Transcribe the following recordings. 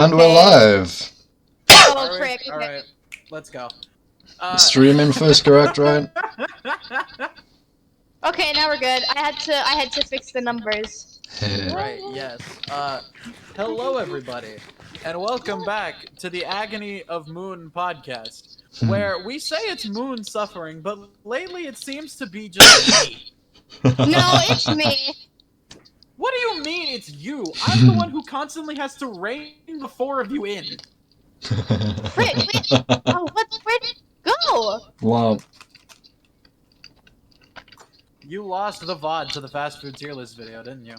And we're live. Oh, frick. All right, let's go. Stream info is correct, right? Okay, now we're good. I had to fix the numbers. Right, yes. Hello everybody, and welcome back to the Agony of Moon podcast, where we say it's Moon suffering, but lately it seems to be just me. No, it's me. What do you mean it's you? I'm the one who constantly has to rein the four of you in. Frick, wait. Oh, where did it go? Wow. You lost the VOD to the fast food tier list video, didn't you?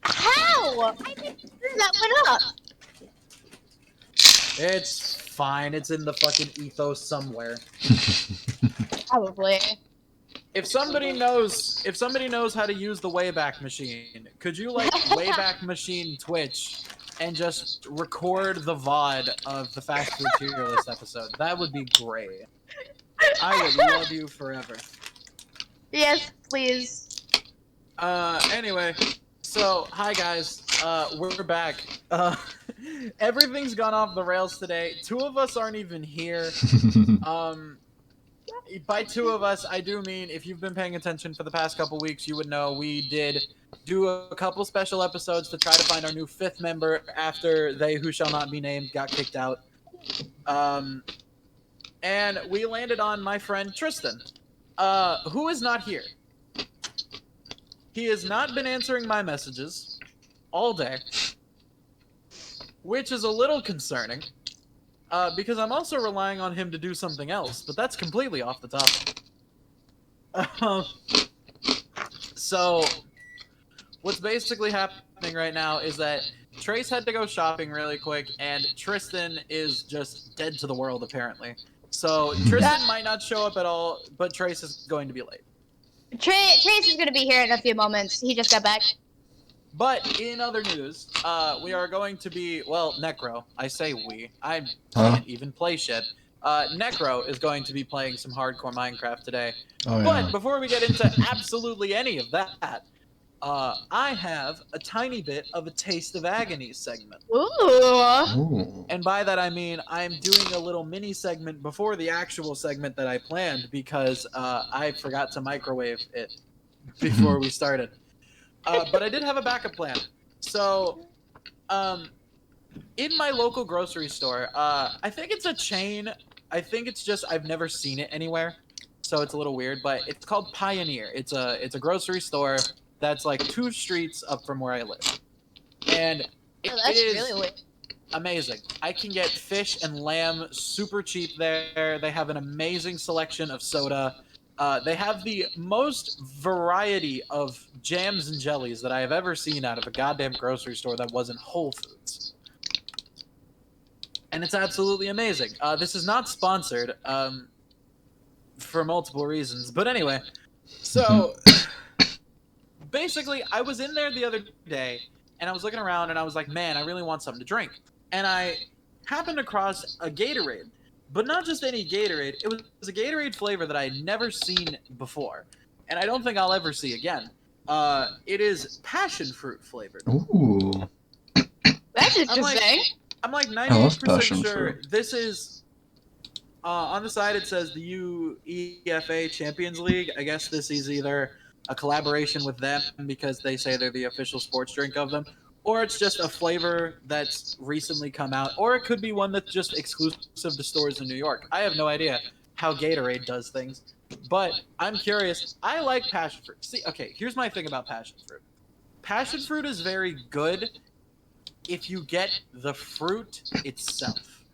How? I didn't turn that one up. It's fine. It's in the fucking ethos somewhere. Probably. If somebody knows how to use the Wayback Machine, could you like Wayback Machine Twitch and just record the VOD of the fast food tier list episode? That would be great. I would love you forever. Yes, please. Anyway, so hi guys, we're back. Everything's gone off the rails today. Two of us aren't even here. By two of us, I do mean, if you've been paying attention for the past couple weeks, you would know we did do a couple special episodes to try to find our new fifth member after they who shall not be named got kicked out. And we landed on my friend Tristan, who is not here. He has not been answering my messages all day, which is a little concerning. Because I'm also relying on him to do something else, but that's completely off the topic. So, what's basically happening right now is that Trace had to go shopping really quick, and Tristan is just dead to the world, apparently. So, Tristan might not show up at all, but Trace is going to be late. Trace is gonna be here in a few moments. He just got back. But in other news, we are going to be, well, Necro. I say we. I can't even play shit. Necro is going to be playing some hardcore Minecraft today. Oh, But yeah. before we get into absolutely any of that, I have a tiny bit of a Taste of Agony segment. Ooh. Ooh. And by that I mean I'm doing a little mini segment before the actual segment that I planned because I forgot to microwave it before we started. But I did have a backup plan. So, in my local grocery store, I think it's a chain. I think it's just I've never seen it anywhere, so it's a little weird. But it's called Pioneer. It's a grocery store that's like 2 streets up from where I live, and it That's is really weird. amazing. I can get fish and lamb super cheap there. They have an amazing selection of soda. They have the most variety of jams and jellies that I have ever seen out of a goddamn grocery store that wasn't Whole Foods. And it's absolutely amazing. This is not sponsored, for multiple reasons. But anyway, so basically, I was in there the other day, and I was looking around, and I was like, man, I really want something to drink. And I happened across a Gatorade. But not just any Gatorade. It was a Gatorade flavor that I had never seen before. And I don't think I'll ever see again. It is passion fruit flavored. Ooh. That's interesting. I'm like I love 98% passion sure fruit. this is... on the side it says the UEFA Champions League. I guess this is either a collaboration with them because they say they're the official sports drink of them, or it's just a flavor that's recently come out, or it could be one that's just exclusive to stores in New York. I have no idea how Gatorade does things, but I'm curious. I like passion fruit. See, okay, here's my thing about passion fruit. Passion fruit is very good if you get the fruit itself.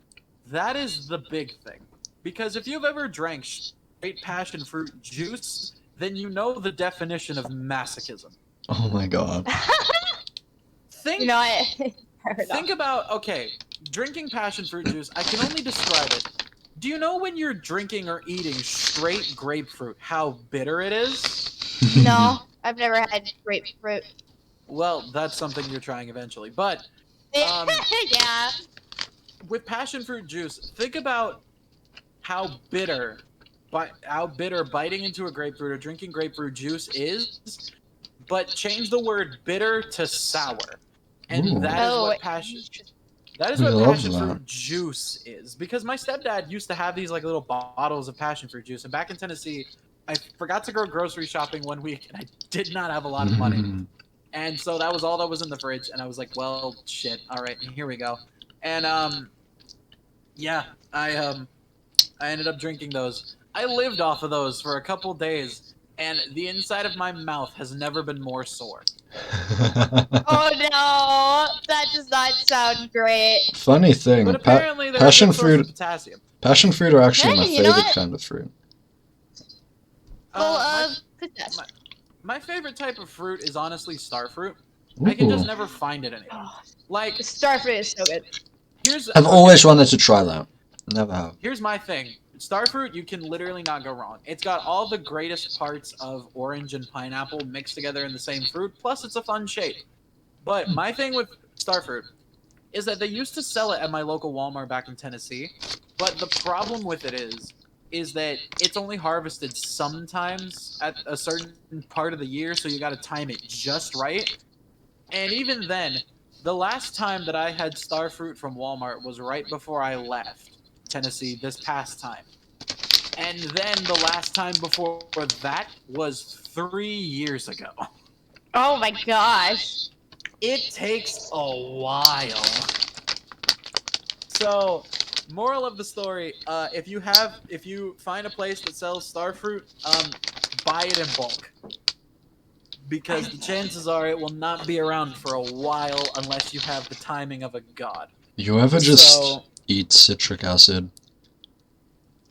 That is the big thing. Because if you've ever drank straight passion fruit juice, then you know the definition of masochism. Oh my god. Think, You know, I think about, okay, drinking passion fruit juice, I can only describe it. Do you know when you're drinking or eating straight grapefruit, how bitter it is? No, I've never had grapefruit. Well, that's something you're trying eventually. But Yeah. with passion fruit juice, think about how bitter biting into a grapefruit or drinking grapefruit juice is, but change the word bitter to sour. And Ooh. that is Oh, what passion... That is We what love passion that. fruit juice is. Because my stepdad used to have these like little bottles of passion fruit juice, and back in Tennessee, I forgot to go grocery shopping one week, and I did not have a lot of money, and so that was all that was in the fridge, and I was like, well, shit, all right, here we go, and yeah, I ended up drinking those. I lived off of those for a couple days, and the inside of my mouth has never been more sore. Oh no, that does not sound great. Funny thing, But apparently they're a passion good source of fruit. potassium. Passion fruit are actually my Hey, you know favorite what? kind of fruit. Well, good test. My favorite type of fruit is honestly star fruit. Ooh. I can just never find it anymore. Like, Starfruit is so good. I've always wanted to try that. Never have. Here's my thing. Starfruit, you can literally not go wrong. It's got all the greatest parts of orange and pineapple mixed together in the same fruit, plus it's a fun shape. But my thing with Starfruit is that they used to sell it at my local Walmart back in Tennessee, but the problem with it is that it's only harvested sometimes at a certain part of the year, so you got to time it just right. And even then, the last time that I had Starfruit from Walmart was right before I left Tennessee this past time. And then the last time before that was 3 years ago. Oh my gosh. It takes a while. So, moral of the story, if you find a place that sells Starfruit, buy it in bulk. Because the chances are it will not be around for a while unless you have the timing of a god. You ever just eat citric acid?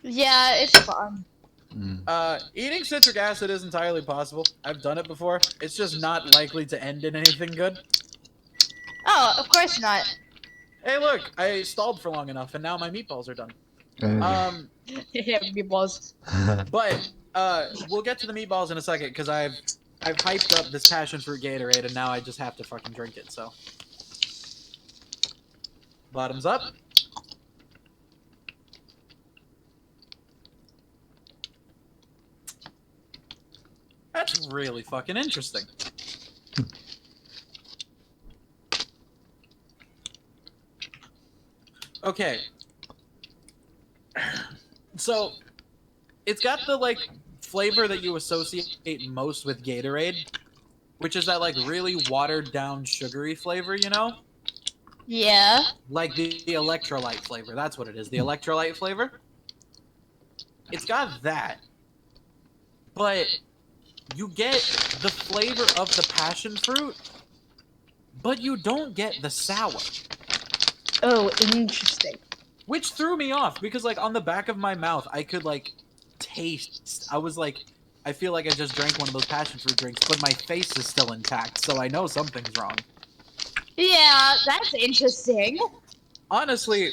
Yeah, it's fun. Eating citric acid is entirely possible. I've done it before. It's just not likely to end in anything good. Oh, of course not. Hey, look, I stalled for long enough, and now my meatballs are done. Yeah, meatballs. But we'll get to the meatballs in a second because I've hyped up this passion fruit Gatorade, and now I just have to fucking drink it. So, bottoms up. That's really fucking interesting. Okay. So, it's got the, like, flavor that you associate most with Gatorade, which is that, like, really watered-down sugary flavor, you know? Yeah. Like the electrolyte flavor. That's what it is. The electrolyte flavor. It's got that. But you get the flavor of the passion fruit, but you don't get the sour. Oh, interesting. Which threw me off because, like, on the back of my mouth, I could, like, taste. I was like, I feel like I just drank one of those passion fruit drinks, but my face is still intact, so I know something's wrong. Yeah, that's interesting. Honestly,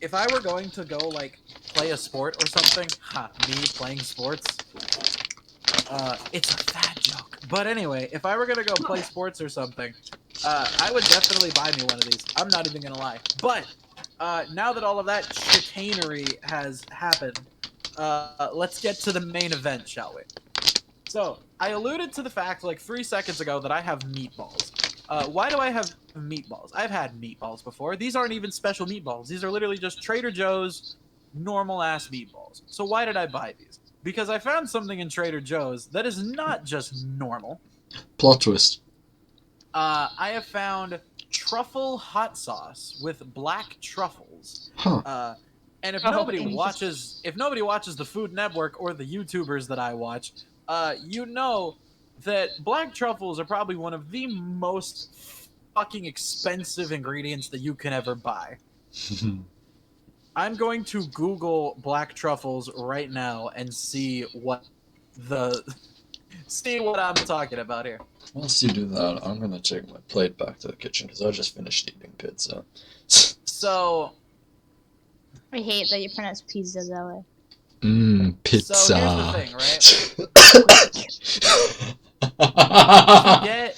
if I were going to go, like, play a sport or something, me playing sports, it's a fat joke. But anyway, if I were gonna go play sports or something, I would definitely buy me one of these. I'm not even gonna lie. But now that all of that chicanery has happened, let's get to the main event, shall we? So, I alluded to the fact like 3 seconds ago that I have meatballs. Why do I have meatballs? I've had meatballs before. These aren't even special meatballs. These are literally just Trader Joe's normal-ass meatballs. So why did I buy these? Because I found something in Trader Joe's that is not just normal. Plot twist. I have found truffle hot sauce with black truffles. Huh. And if nobody watches the Food Network or the YouTubers that I watch, you know that black truffles are probably one of the most fucking expensive ingredients that you can ever buy. I'm going to Google black truffles right now and see what I'm talking about here. Whilst you do that, I'm gonna take my plate back to the kitchen because I just finished eating pizza. So, I hate that you pronounce pizza that way. Pizza. So here's the thing, right?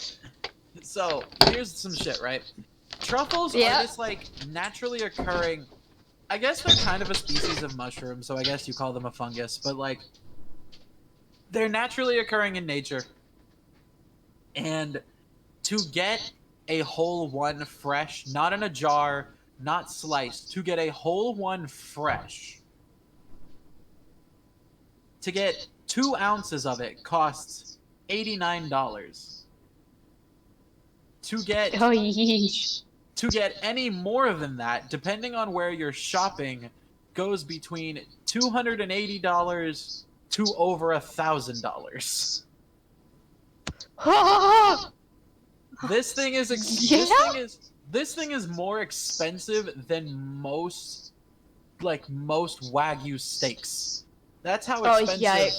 So here's some shit, right? Truffles are this like naturally occurring. I guess they're kind of a species of mushroom, so I guess you call them a fungus, but like they're naturally occurring in nature. And to get a whole one fresh, not in a jar, not sliced, to get a whole one fresh. To get 2 ounces of it costs $89. To get Oh, yeesh. to get any more than that, depending on where you're shopping, goes between $280 to over $1,000. This thing is this thing is more expensive than most Wagyu steaks. That's how expensive yeah.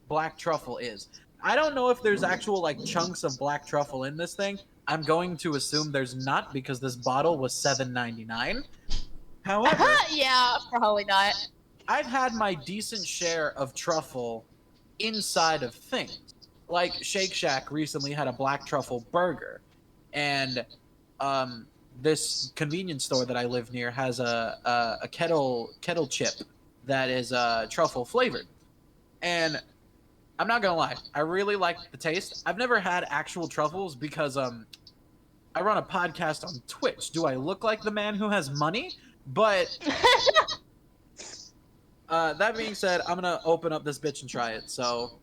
black truffle is. I don't know if there's actual like chunks of black truffle in this thing. I'm going to assume there's not because this bottle was $7.99. However, Yeah, probably not. I've had my decent share of truffle inside of things. Like Shake Shack recently had a black truffle burger, and this convenience store that I live near has a kettle chip that is truffle flavored. And I'm not gonna lie, I really like the taste. I've never had actual truffles because I run a podcast on Twitch. Do I look like the man who has money? But that being said, I'm gonna open up this bitch and try it. So,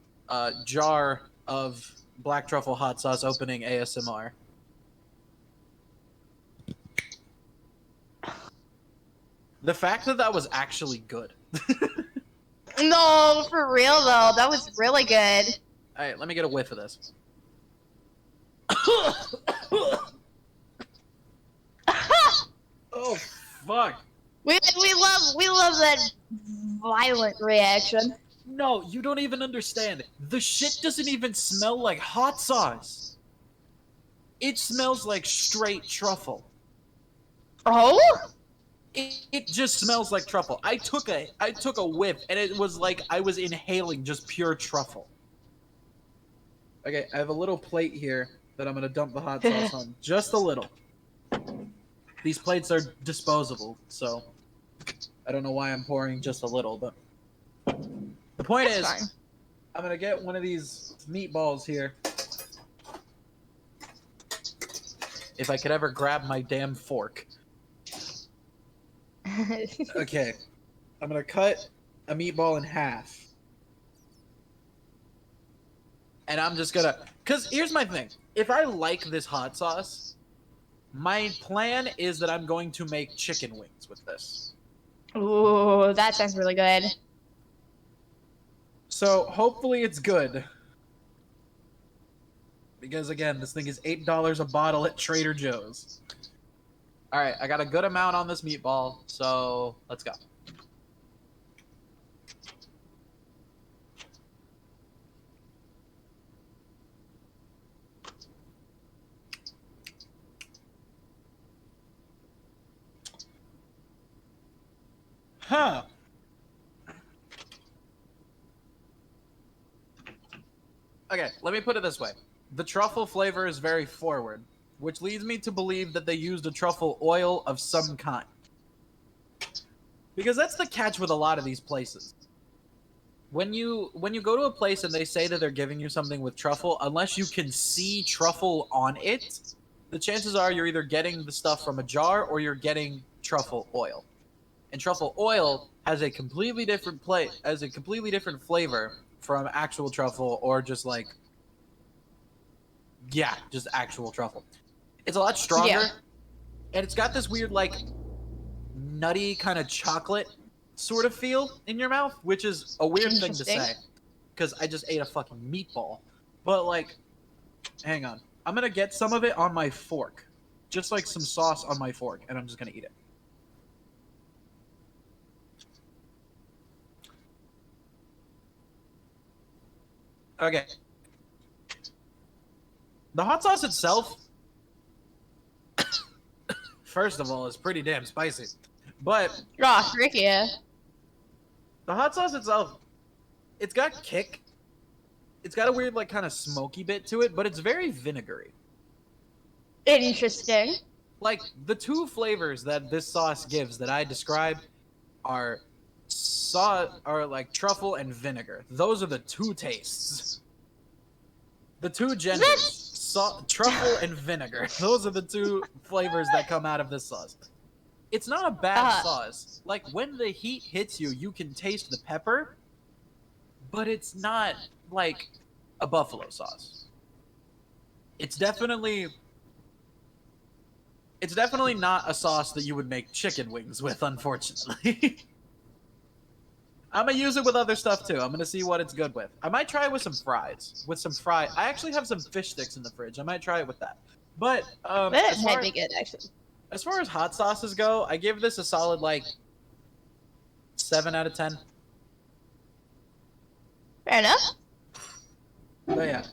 jar of black truffle hot sauce opening ASMR. The fact that that was actually good. No, for real though, that was really good. All right, let me get a whiff of this. Oh fuck! We love that violent reaction. No, you don't even understand. The shit doesn't even smell like hot sauce. It smells like straight truffle. Oh? It just smells like truffle. I took a whiff and it was like I was inhaling just pure truffle. Okay, I have a little plate here that I'm gonna dump the hot sauce on. Just a little. These plates are disposable, so I don't know why I'm pouring just a little, but the point That's is, fine. I'm gonna get one of these meatballs here. If I could ever grab my damn fork. Okay, I'm gonna cut a meatball in half. And I'm just gonna... Because here's my thing. If I like this hot sauce, my plan is that I'm going to make chicken wings with this. Ooh, that sounds really good. So, hopefully it's good. Because, again, this thing is $8 a bottle at Trader Joe's. Alright, I got a good amount on this meatball, so let's go. Huh. Okay, let me put it this way. The truffle flavor is very forward, which leads me to believe that they used a truffle oil of some kind. Because that's the catch with a lot of these places. When you go to a place and they say that they're giving you something with truffle, unless you can see truffle on it, the chances are you're either getting the stuff from a jar or you're getting truffle oil. And truffle oil has a completely different flavor from actual truffle or just like just actual truffle. It's a lot stronger, Yeah. and it's got this weird like nutty kind of chocolate sort of feel in your mouth, which is a weird thing to Interesting. say because I just ate a fucking meatball. But like, hang on, I'm gonna get some of it on my fork, just like some sauce on my fork, and I'm just gonna eat it. Okay. The hot sauce itself, first of all, is pretty damn spicy. But Oh, frick yeah. the hot sauce itself, it's got kick. It's got a weird, like, kind of smoky bit to it, but it's very vinegary. Interesting. Like, the two flavors that this sauce gives that I described are like truffle and vinegar. Those are the two tastes. The two genders, truffle and vinegar. Those are the two flavors that come out of this sauce. It's not a bad Ah. sauce. Like when the heat hits you, you can taste the pepper, but it's not like a buffalo sauce. It's definitely not a sauce that you would make chicken wings with, unfortunately. I'm gonna use it with other stuff too. I'm gonna see what it's good with. I might try it with some fries. I actually have some fish sticks in the fridge. I might try it with that. But That might be good, actually. as far as hot sauces go, I give this a solid like 7 out of 10. Fair enough. But yeah,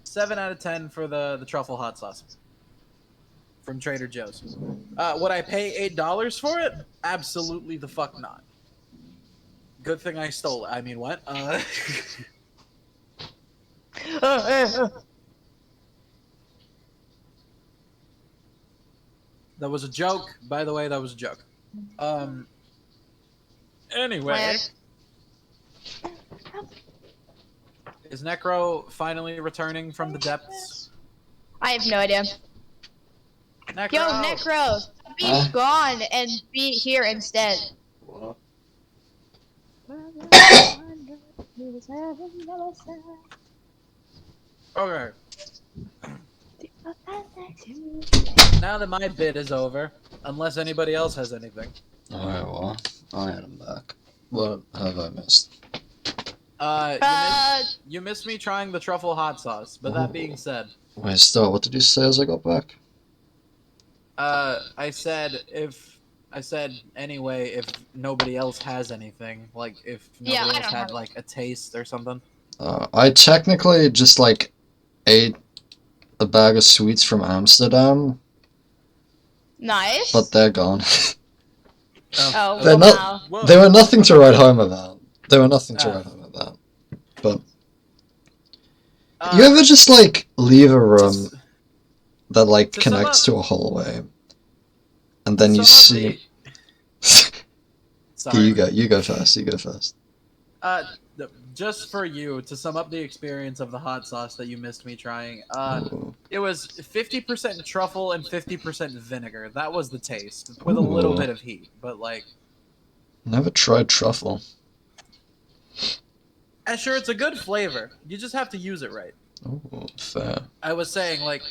7 out of 10 for the truffle hot sauce from Trader Joe's. Would I pay $8 for it? Absolutely the fuck not. Good thing I stole it. I mean, what? That was a joke. By the way, that was a joke. Anyway. Is Necro finally returning from the depths? I have no idea. Necro! Yo, Necro, be gone and be here instead. What? Okay. Now that my bit is over, unless anybody else has anything. Alright, well, I am back. What have I missed? You missed me trying the truffle hot sauce, but that being said, Wait, still, what did you say as I got back? I said anyway, if nobody else has anything, like if Yeah, nobody I else don't had have like a taste or something. I technically just, like, ate a bag of sweets from Amsterdam, Nice. but they're gone. Oh, They're wow. not- Whoa. They were nothing to write home about. They were nothing to write home about. But you ever just, like, leave a room that, like, to sum connects up- to a hallway, and then you see... Sorry. You go first, you go first. Just for you to sum up the experience of the hot sauce that you missed me trying. Ooh. It was 50% truffle and 50% vinegar. That was the taste, with a little Ooh. bit of heat. But like, Never tried truffle. and sure, it's a good flavor. You just have to use it right. Ooh, fair. I was saying, like,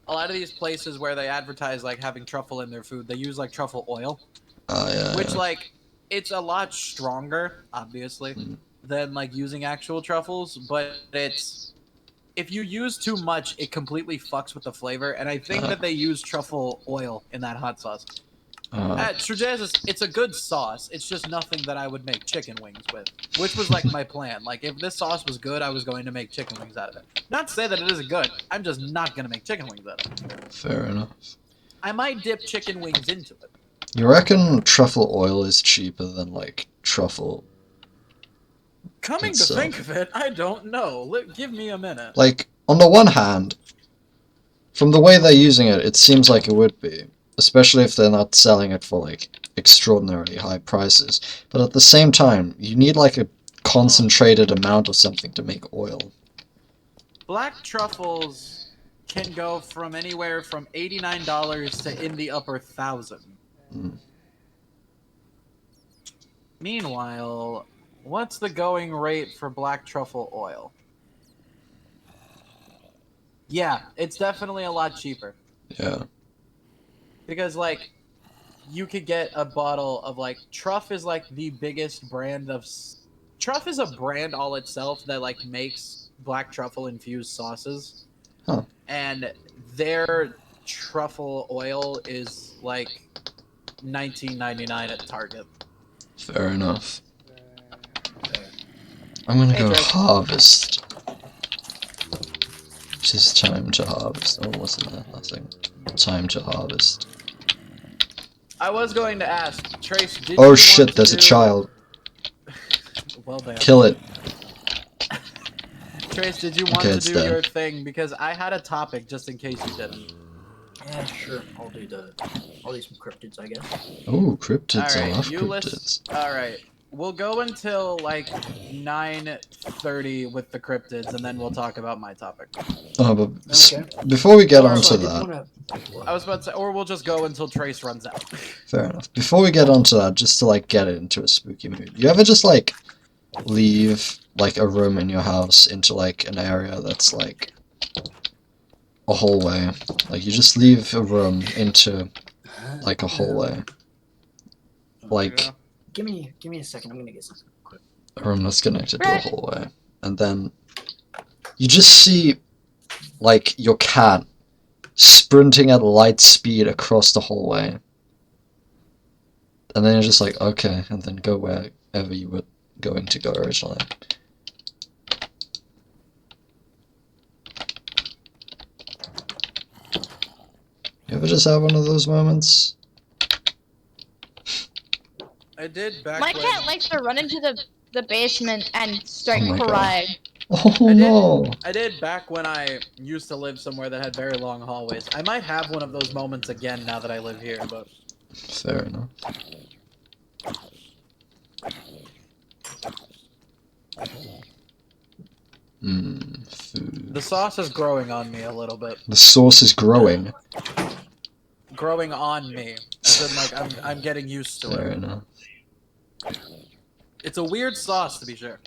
a lot of these places where they advertise like having truffle in their food, they use like truffle oil, Yeah, which yeah. like it's a lot stronger, obviously, than like using actual truffles. But it's if you use too much, it completely fucks with the flavor. And I think that they use truffle oil in that hot sauce. At Trujez's, it's a good sauce. It's just nothing that I would make chicken wings with, which was like my plan. Like if this sauce was good, I was going to make chicken wings out of it. Not to say that it isn't good. I'm just not going to make chicken wings out of it. Fair enough. I might dip chicken wings into it. You reckon truffle oil is cheaper than, like, truffle? Coming to itself? think of it, I don't know. Give me a minute. Like, on the one hand, from the way they're using it, it seems like it would be. Especially if they're not selling it for, like, extraordinarily high prices. But at the same time, you need, like, a concentrated amount of something to make oil. Black truffles can go from anywhere from $89 to in the upper $1,000. Meanwhile, what's the going rate for black truffle oil? Yeah, it's definitely a lot cheaper. Yeah. Because, like, you could get a bottle of, like, Truff is, like, the biggest brand of... Truff is a brand all itself that, like, makes black truffle-infused sauces. Huh. And their truffle oil is, like, $19.99 at Target. Fair enough. I'm gonna go harvest. It is time to harvest. Oh, wasn't there? Nothing. Time to harvest. I was going to ask, Trace, did you Oh want shit, to there's a do- child. Well done. Kill it. Trace, did you want Okay, to it's do dead. your thing? Because I had a topic just in case you didn't. Yeah, sure. I'll do some cryptids, I guess. Oh, cryptids. I Alright, love you cryptids. list. Alright. we'll go until like 9:30 with the cryptids, and then we'll talk about my topic. Oh, but Okay. before we get Or- onto So I did that, wanna. I was about to say, or we'll just go until Trace runs out. fair enough. Before we get onto that, just to like get it into a spooky mood, you ever just like leave like a room in your house into like an area that's like a hallway? Like you just leave a room into like a hallway, like Yeah. Give me a second. I'm gonna get something quick. a room that's connected to a hallway, and then you just see like your cat sprinting at light speed across the hallway. And then you're just like, okay, and then go wherever you were going to go originally. You ever just have one of those moments? I did back My when. cat likes to run into the basement and start Oh my God. crying. Oh I did. no! I did back when I used to live somewhere that had very long hallways. I might have one of those moments again now that I live here, but Fair enough. Food. the sauce is growing on me a little bit. The sauce is growing. Growing on me. As in, like, I'm getting used to Fair it. enough. It's a weird sauce, to be sure.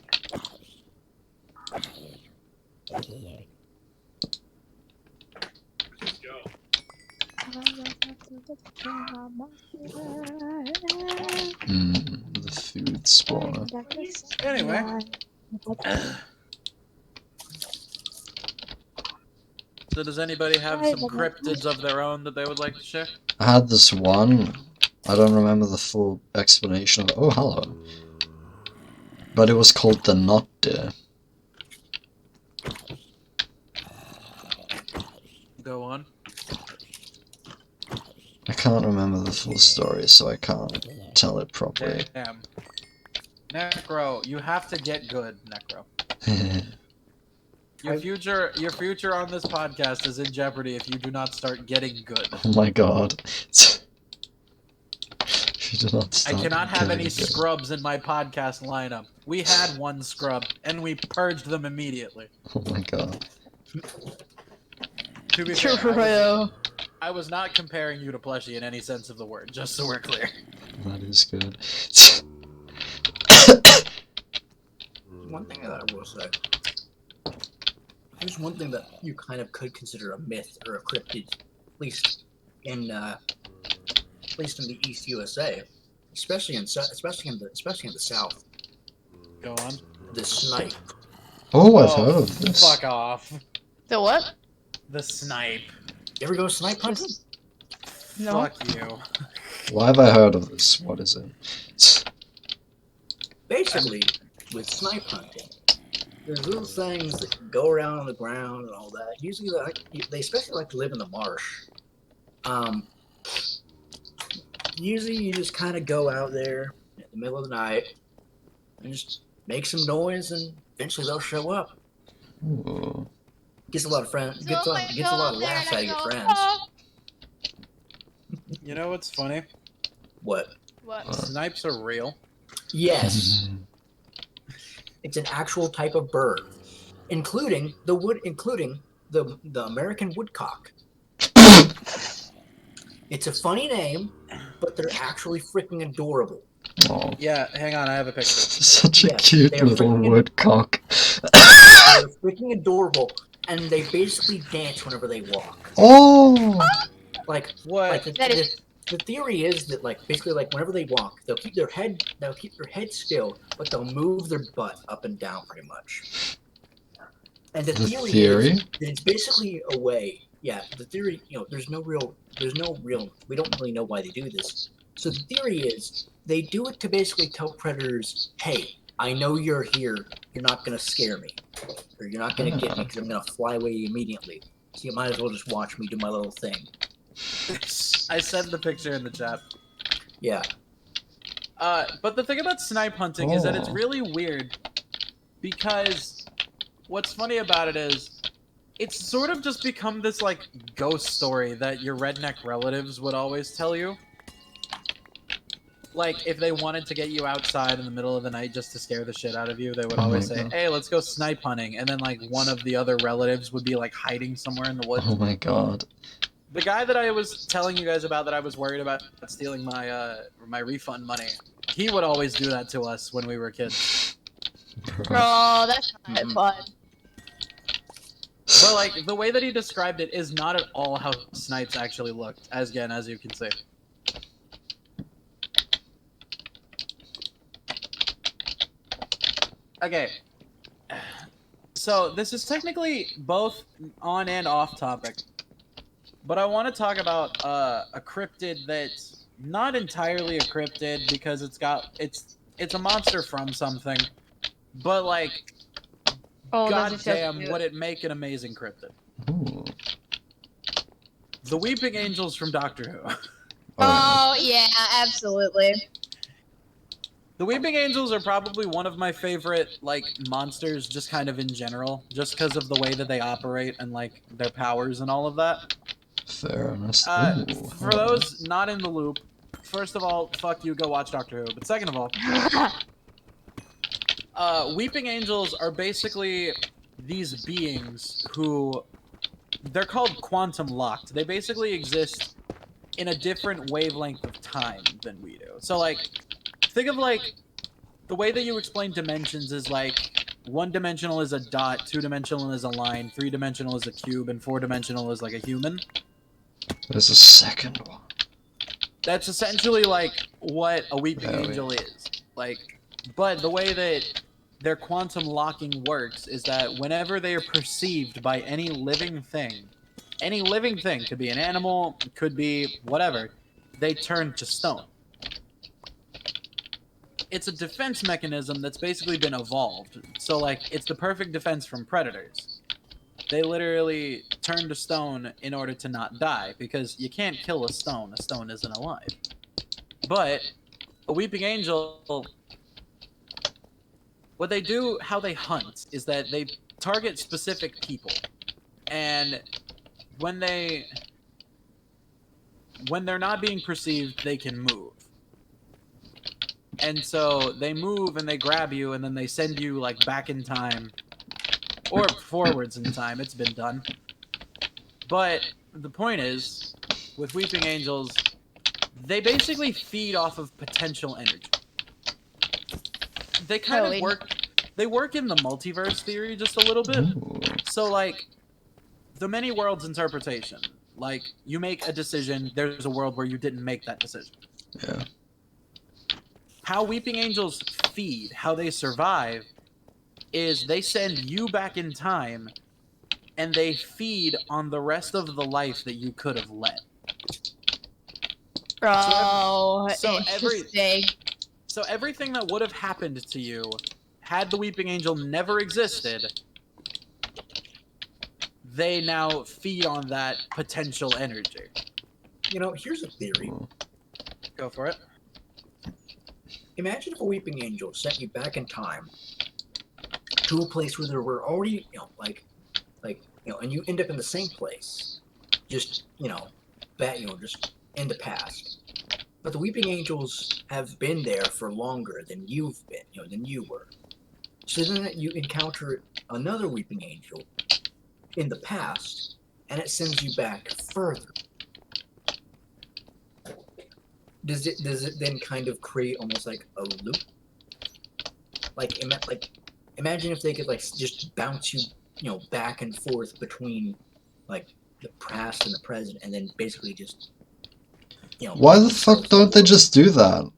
The food spawner. Anyway. So does anybody have some cryptids of their own that they would like to share? I had this one. I don't remember the full explanation of it. Oh, hello. But it was called the Nut Deer. Go on. I can't remember the full story, so I can't tell it properly. Damn. Necro, you have to get good, Necro. Your future on this podcast is in jeopardy if you do not start getting good. Oh my god. You do not I start cannot have getting any good. scrubs in my podcast lineup. We had one scrub, and we purged them immediately. Oh my god. To be fair, True. I was not comparing you to Plushie in any sense of the word, just so we're clear. That is good. One thing that I will say. There's one thing that you kind of could consider a myth or a cryptid, at least in the East USA, especially in the South. Go on. The snipe. Oh, I've heard of this. Fuck off. The what? The snipe. You ever go snipe hunting? No. Fuck you. Why have I heard of this? What is it? Basically, with snipe hunting, there's little things that go around on the ground and all that. Usually, they especially like to live in the marsh. Usually, you just kind of go out there in the middle of the night and just make some noise, and eventually they'll show up. Ooh. Gets a lot of friends. Gets a lot of laughs out of your friends. You know what's funny? What? What? Snipes are real. Yes, it's an actual type of bird, including the American woodcock. It's a funny name, but they're actually freaking adorable. Oh, Yeah, hang on, I have a picture. such a Yeah, cute they're little freaking- woodcock. They're freaking adorable, and they basically dance whenever they walk. Oh! Like What? That is- the theory is that basically whenever they walk, they'll keep their head still, but they'll move their butt up and down pretty much. And the theory is that it's basically a way. Yeah, the theory. There's no real. We don't really know why they do this. So the theory is they do it to basically tell predators, "Hey, I know you're here. You're not gonna scare me, or you're not gonna get me because I'm gonna fly away immediately. So you might as well just watch me do my little thing." I sent the picture in the chat. Yeah. But the thing about snipe hunting is that it's Oh. really weird because what's funny about it is it's sort of just become this like ghost story that your redneck relatives would always tell you. like if they wanted to get you outside in the middle of the night just to scare the shit out of you, they would Oh always my say, God. "Hey, let's go snipe hunting," and then like one of the other relatives would be like hiding somewhere in the woods. Oh my God. The guy that I was telling you guys about that I was worried about stealing my refund money, he would always do that to us when we were kids. Bro. Oh, that's not fun. But like the way that he described it is not at all how snipes actually looked, as you can see. Okay. So this is technically both on and off topic. But I want to talk about a cryptid that's not entirely a cryptid because it's a monster from something. But like Oh, god those are so damn, cute. would it make an amazing cryptid. Ooh. The Weeping Angels from Doctor Who. Oh, yeah, absolutely. The Weeping Angels are probably one of my favorite, like, monsters, just kind of in general, just because of the way that they operate and, like, their powers and all of that. Fairness. For those not in the loop, first of all, fuck you, go watch Doctor Who. But second of all, Weeping Angels are basically these beings who, they're called quantum locked. They basically exist in a different wavelength of time than we do. So, like, think of, like, the way that you explain dimensions is, like, one-dimensional is a dot, two-dimensional is a line, three-dimensional is a cube, and four-dimensional is, like, a human. There's a second one. That's essentially, like, what a Weeping Angel is. Like, but the way that their quantum locking works is that whenever they are perceived by any living thing, could be an animal, could be whatever, they turn to stone. It's a defense mechanism that's basically been evolved. So, like, it's the perfect defense from predators. They literally turn to stone in order to not die, because you can't kill a stone. A stone isn't alive. But a Weeping Angel, what they do, how they hunt, is that they target specific people. And when they're not being perceived, they can move. And so they move and they grab you, and then they send you, like, back in time. Or forwards in time. It's been done. But the point is, with Weeping Angels, they basically feed off of potential energy. They kind of work... They work in the multiverse theory just a little bit. Ooh. So, like, the many worlds interpretation. Like, you make a decision, there's a world where you didn't make that decision. Yeah. How Weeping Angels feed, how they survive, is they send you back in time, and they feed on the rest of the life that you could have led. Oh, interesting. So everything that would have happened to you, had the Weeping Angel never existed, they now feed on that potential energy. You know, here's a theory. Go for it. Imagine if a Weeping Angel sent you back in time to a place where there were already, and you end up in the same place, just, just in the past. But the Weeping Angels have been there for longer than you've been, than you were. So then you encounter another Weeping Angel in the past, and it sends you back further. Does it then kind of create almost like a loop? Imagine if they could just bounce you, back and forth between the past and the present, and then basically just Why the fuck don't they just do that?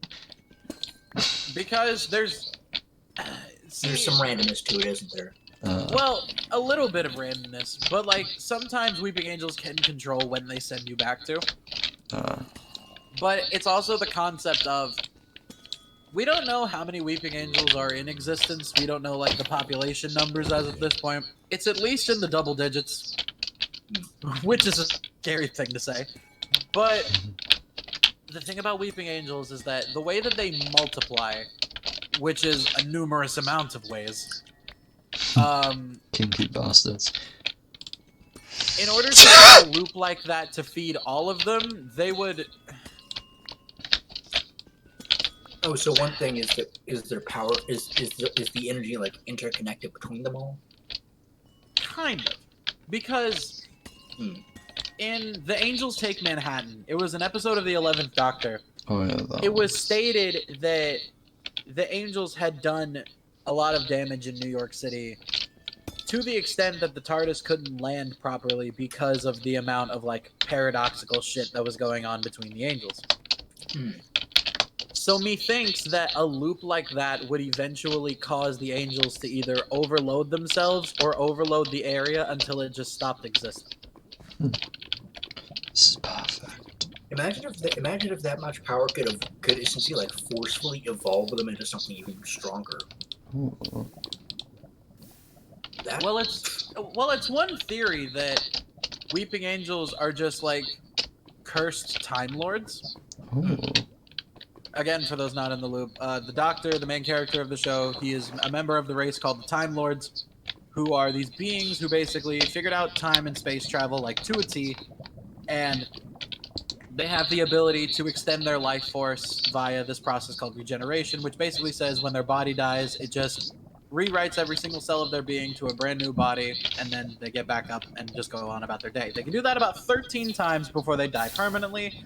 Because there's some randomness to it, isn't there? Well, a little bit of randomness, but sometimes Weeping Angels can control when they send you back to. But it's also the concept of, we don't know how many Weeping Angels are in existence. We don't know the population numbers as of this point. It's at least in the double digits, which is a scary thing to say. But the thing about Weeping Angels is that the way that they multiply, which is a numerous amount of ways, Kinky bastards. in order to make a loop like that to feed all of them, they would... Oh, so one thing is their power is the energy like interconnected between them all? Kind of. Because in The Angels Take Manhattan, it was an episode of the 11th Doctor. Oh yeah, It was stated that the Angels had done a lot of damage in New York City to the extent that the TARDIS couldn't land properly because of the amount of like paradoxical shit that was going on between the Angels. So methinks that a loop like that would eventually cause the Angels to either overload themselves or overload the area until it just stopped existing. This is perfect. Imagine if that much power could essentially like forcefully evolve them into something even stronger. Ooh. Well, it's one theory that Weeping Angels are just like cursed Time Lords. Ooh. Again, for those not in the loop, the Doctor, the main character of the show, he is a member of the race called the Time Lords, who are these beings who basically figured out time and space travel like to a T, and they have the ability to extend their life force via this process called regeneration, which basically says when their body dies, it just rewrites every single cell of their being to a brand new body, and then they get back up and just go on about their day. They can do that about 13 times before they die permanently,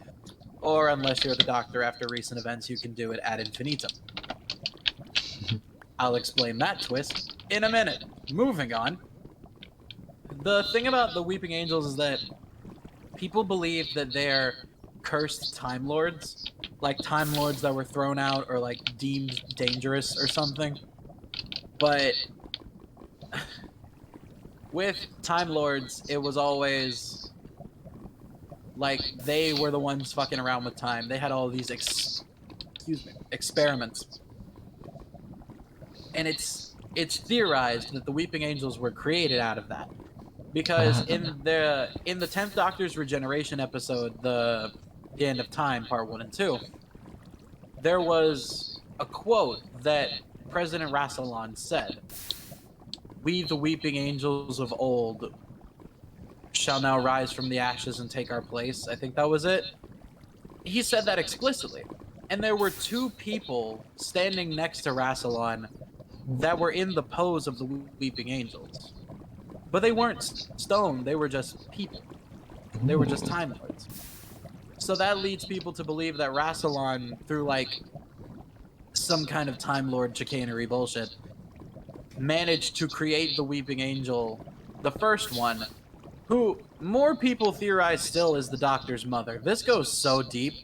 or unless you're the Doctor after recent events, you can do it ad infinitum. I'll explain that twist in a minute. Moving on. The thing about the Weeping Angels is that people believe that they're cursed Time Lords, like Time Lords that were thrown out or like deemed dangerous or something. But with Time Lords, it was always like they were the ones fucking around with time. They had all these experiments. And it's theorized that the Weeping Angels were created out of that. Because in the 10th Doctor's regeneration episode, the End of Time, part 1 and 2, there was a quote that President Rassilon said, "We, the Weeping Angels of old, shall now rise from the ashes and take our place." I think that was it. He said that explicitly. And there were two people standing next to Rassilon that were in the pose of the Weeping Angels. But they weren't stone, they were just people. They were just Time Lords. So that leads people to believe that Rassilon, through like some kind of Time Lord chicanery bullshit, managed to create the Weeping Angel, the first one, who more people theorize still is the Doctor's mother. This goes so deep.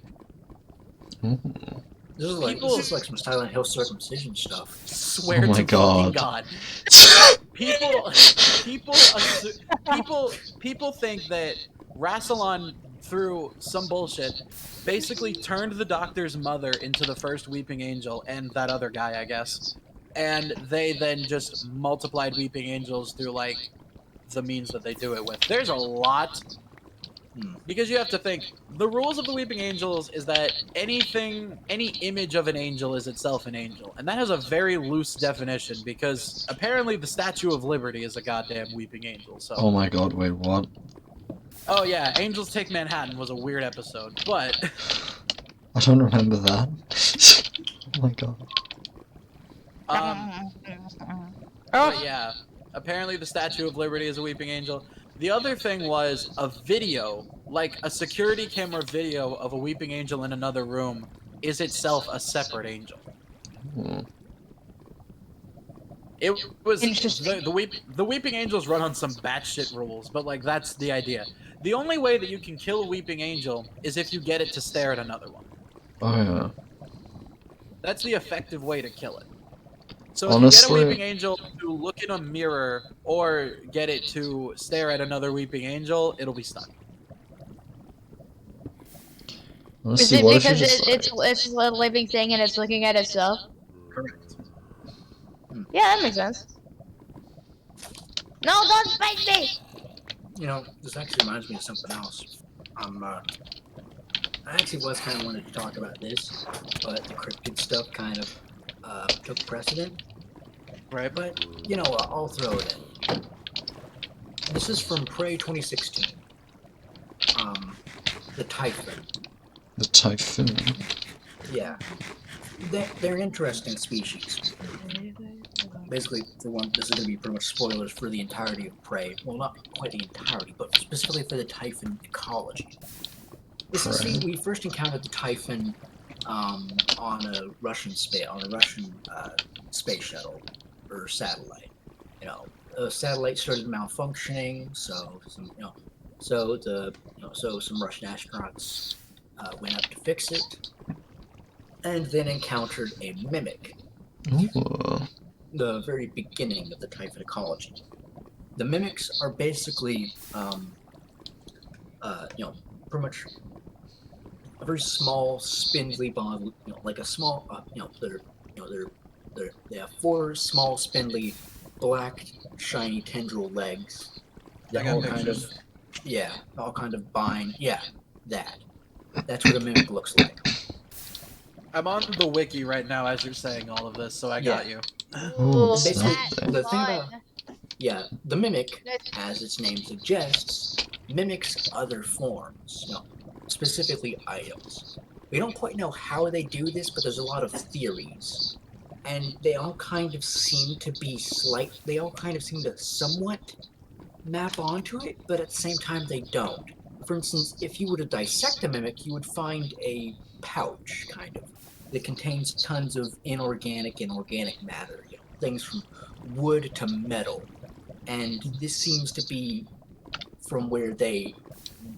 This is like some Silent Hill circumcision stuff. Swear to fucking God. People think that Rassilon, through some bullshit, basically turned the Doctor's mother into the first Weeping Angel and that other guy, I guess. And they then just multiplied Weeping Angels through like the means that they do it with. There's a lot. Because you have to think, the rules of the Weeping Angels is that any image of an angel is itself an angel. And that has a very loose definition, because apparently the Statue of Liberty is a goddamn Weeping Angel, so... Oh my god, wait, what? Oh yeah, Angels Take Manhattan was a weird episode, but... I don't remember that. Oh my god. But yeah, apparently the Statue of Liberty is a Weeping Angel. The other thing was a video, like a security camera video of a Weeping Angel in another room is itself a separate angel. It was the Weeping Angels run on some batshit rules, but like that's the idea. The only way that you can kill a Weeping Angel is if you get it to stare at another one. Oh yeah. That's the effective way to kill it. So Honestly, if you get a Weeping Angel to look in a mirror or get it to stare at another Weeping Angel, it'll be stuck. Is it because it's a living thing and it's looking at itself? Correct. Yeah, that makes sense. No, don't fight me! You know, this actually reminds me of something else. I actually was kind of wanted to talk about this, but the cryptid stuff kind of took precedent. Right. But, you know, I'll throw it in. This is from Prey 2016. The Typhon. The Typhon. Yeah. they're an interesting species. Basically, for one, this is going to be pretty much spoilers for the entirety of Prey. Well, not quite the entirety, but specifically for the Typhon ecology. We first encountered the Typhon on a Russian space shuttle or satellite. The satellite started malfunctioning, so some Russian astronauts went up to fix it, and then encountered a mimic. Ooh. The very beginning of the Typhon ecology. The mimics are basically, pretty much a very small, spindly body. Like a small, they have 4 small, spindly, black, shiny tendril legs. I got pictures. All kind of bind. Yeah, that's what a mimic looks like. I'm on the wiki right now as you're saying all of this, so I got you. Ooh, Basically, something. the thing fun. about the mimic, as its name suggests, mimics other forms, specifically items. We don't quite know how they do this, but there's a lot of theories, and they all kind of seem to somewhat map onto it, but at the same time they don't. For instance, if you were to dissect a mimic, you would find a pouch, kind of, that contains tons of inorganic and organic matter, things from wood to metal. And this seems to be from where they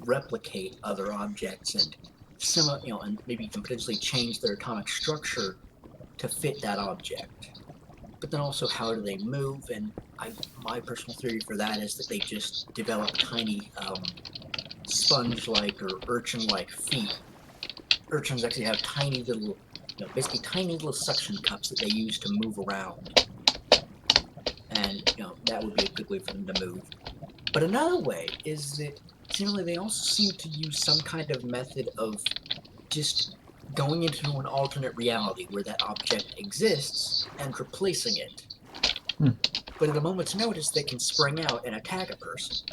replicate other objects and and maybe can potentially change their atomic structure to fit that object. But then also, how do they move? And my personal theory for that is that they just develop tiny sponge-like or urchin-like feet. Urchins actually have tiny little, basically tiny little suction cups that they use to move around. And, that would be a good way for them to move. But another way is that seemingly they also seem to use some kind of method of just going into an alternate reality where that object exists and replacing it. But at a moment's notice, they can spring out and attack a person.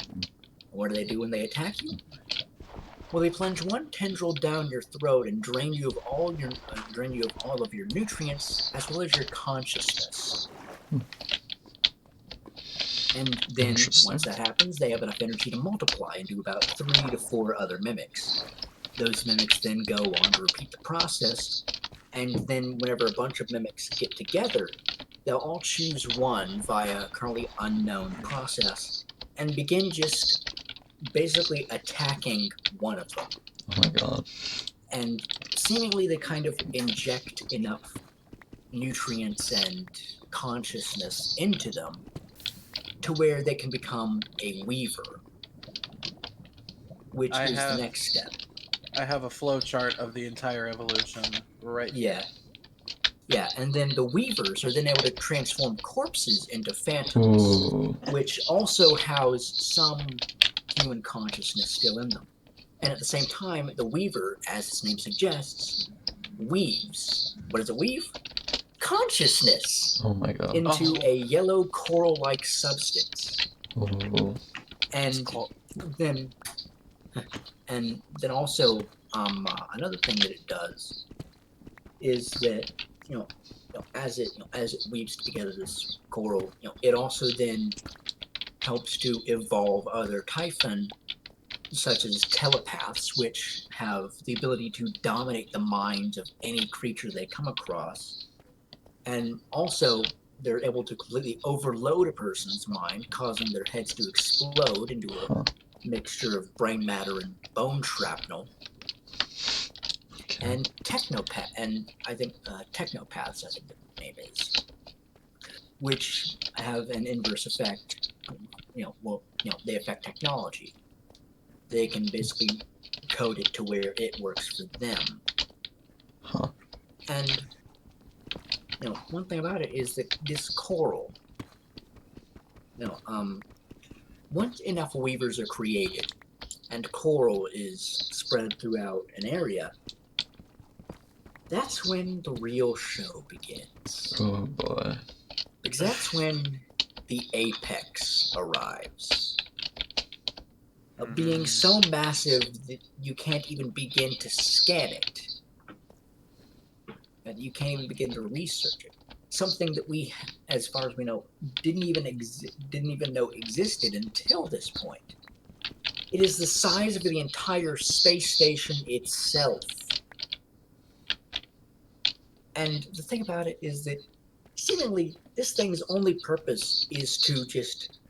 What do they do when they attack you? Well, they plunge one tendril down your throat and drain you of all of your nutrients as well as your consciousness. And then once that happens, they have enough energy to multiply and do about 3 to 4 other mimics. Those mimics then go on to repeat the process, and then whenever a bunch of mimics get together, they'll all choose one via a currently unknown process and begin just basically attacking one of them. Oh my god. And seemingly they kind of inject enough nutrients and consciousness into them to where they can become a weaver, which is the next step. I have a flow chart of the entire evolution right here. Yeah, and then the weavers are then able to transform corpses into phantoms, which also house some human consciousness still in them. And at the same time, the weaver, as its name suggests, weaves. What does it weave? Consciousness. Oh my god. Into a yellow coral-like substance. Ooh. And then also, another thing that it does is that as it weaves together this coral, it also then helps to evolve other Typhon, such as telepaths, which have the ability to dominate the minds of any creature they come across, and also they're able to completely overload a person's mind, causing their heads to explode into a mixture of brain matter and bone shrapnel. And I think technopaths, I think the name is, which have an inverse effect. They affect technology. They can basically code it to where it works for them. And one thing about it is that this coral, once enough weavers are created and coral is spread throughout an area, that's when the real show begins. Oh boy. Because that's when the apex arrives. Of being so massive that you can't even begin to scan it. that you can't even begin to research it. Something that we, as far as we know, didn't even know existed until this point. It is the size of the entire space station itself. And the thing about it is that seemingly this thing's only purpose is to just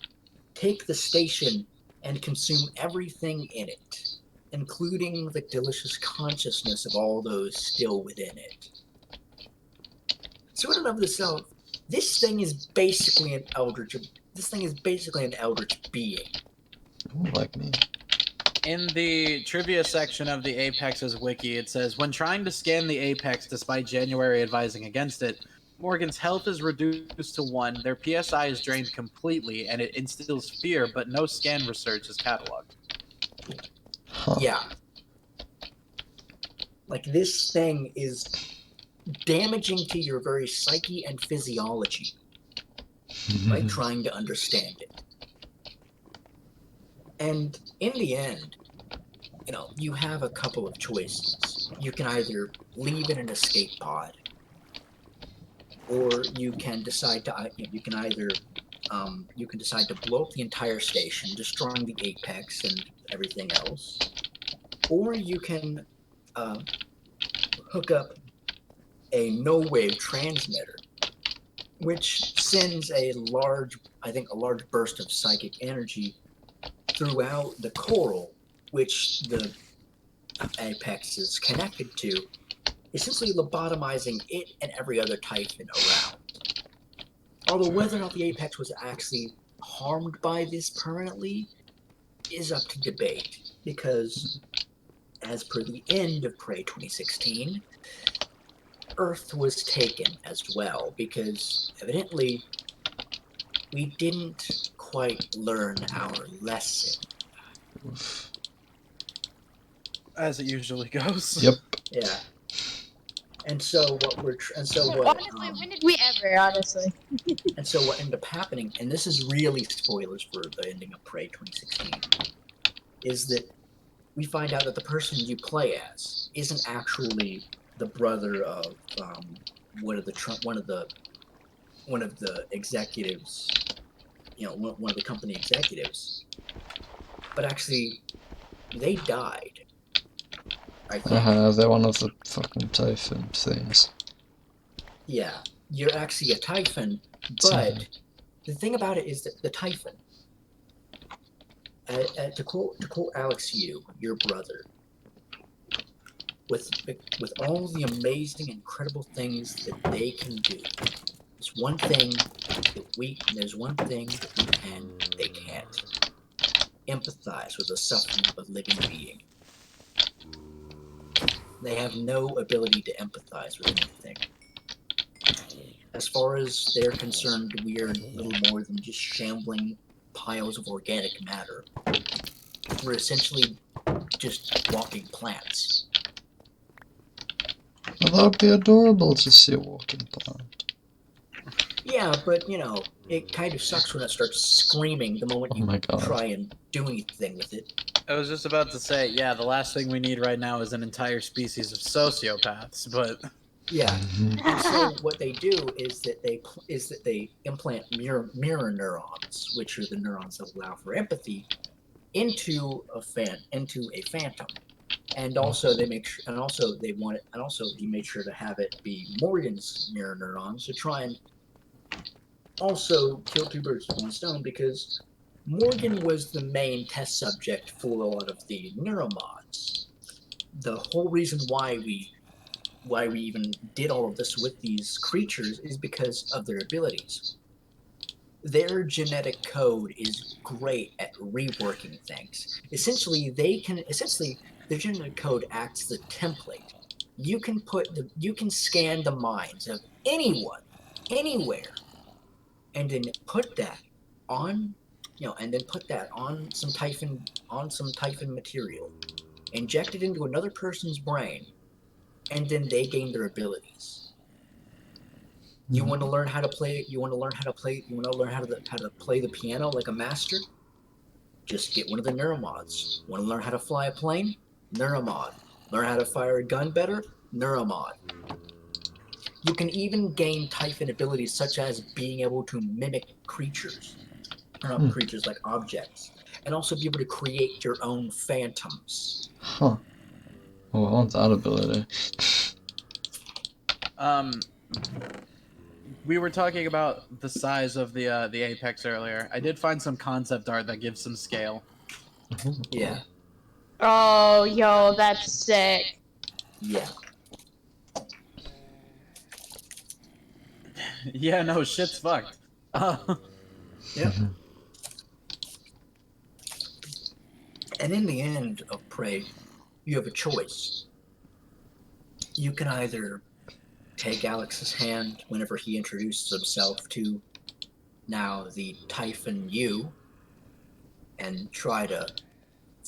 take the station and consume everything in it, including the delicious consciousness of all those still within it. So in and of itself, this thing is basically an eldritch being. Ooh, like me. In the trivia section of the Apex's wiki, it says, when trying to scan the Apex despite January advising against it, Morgan's health is reduced to 1, their PSI is drained completely, and it instills fear, but no scan research is cataloged. Huh. Yeah. Like, this thing is damaging to your very psyche and physiology by trying to understand it. And in the end, you have a couple of choices. You can either leave in an escape pod, or you can decide to decide to blow up the entire station, destroying the Apex and everything else, or you can hook up a no-wave transmitter, which sends a large burst of psychic energy throughout the coral, which the Apex is connected to, essentially lobotomizing it and every other Typhon around. Although whether or not the Apex was actually harmed by this permanently is up to debate, because as per the end of Prey 2016, Earth was taken as well, because evidently we didn't quite learn our lesson. As it usually goes. Yep. Yeah. And so Honestly, when did we ever, honestly? And so what ended up happening, and this is really spoilers for the ending of Prey 2016, is that we find out that the person you play as isn't actually the brother of one of the executives, one of the company executives, but actually they died. I think. They're one of the fucking Typhon things. Yeah, you're actually a Typhon, but the thing about it is that the Typhon, to quote Alex Yu, your brother, with all the amazing, incredible things that they can do, there's one thing that they can't empathize with the suffering of a living being. They have no ability to empathize with anything. As far as they're concerned, we are little more than just shambling piles of organic matter. We're essentially just walking plants. Well, that would be adorable to see a walking plant. Yeah, but it kind of sucks when it starts screaming the moment you try and do anything with it. I was just about to say, yeah, the last thing we need right now is an entire species of sociopaths, but... Yeah, and so what they do is that they implant mirror neurons, which are the neurons that allow for empathy, into a phantom, and also they made sure to have it be Morgan's mirror neurons to try and also kill two birds with one stone, because Morgan was the main test subject for a lot of the neuromods. The whole reason why we even did all of this with these creatures is because of their abilities. Their genetic code is great at reworking things. Essentially, their genetic code acts as a template. You can scan the minds of anyone, anywhere, and then put that on some Typhon material, inject it into another person's brain, and then they gain their abilities. You want to learn how to play the piano like a master? Just get one of the neuromods. Want to learn how to fly a plane? Neuromod. Learn how to fire a gun better? Neuromod. You can even gain Typhon abilities such as being able to mimic creatures. Or not creatures, like objects. And also be able to create your own phantoms. Huh. Oh, I want that ability. We were talking about the size of the apex earlier. I did find some concept art that gives some scale. Yeah. Oh, yo, that's sick. Yeah. Yeah, no, shit's fucked. Yep. And in the end of Prey, you have a choice. You can either take Alex's hand whenever he introduces himself to now the Typhon U and try to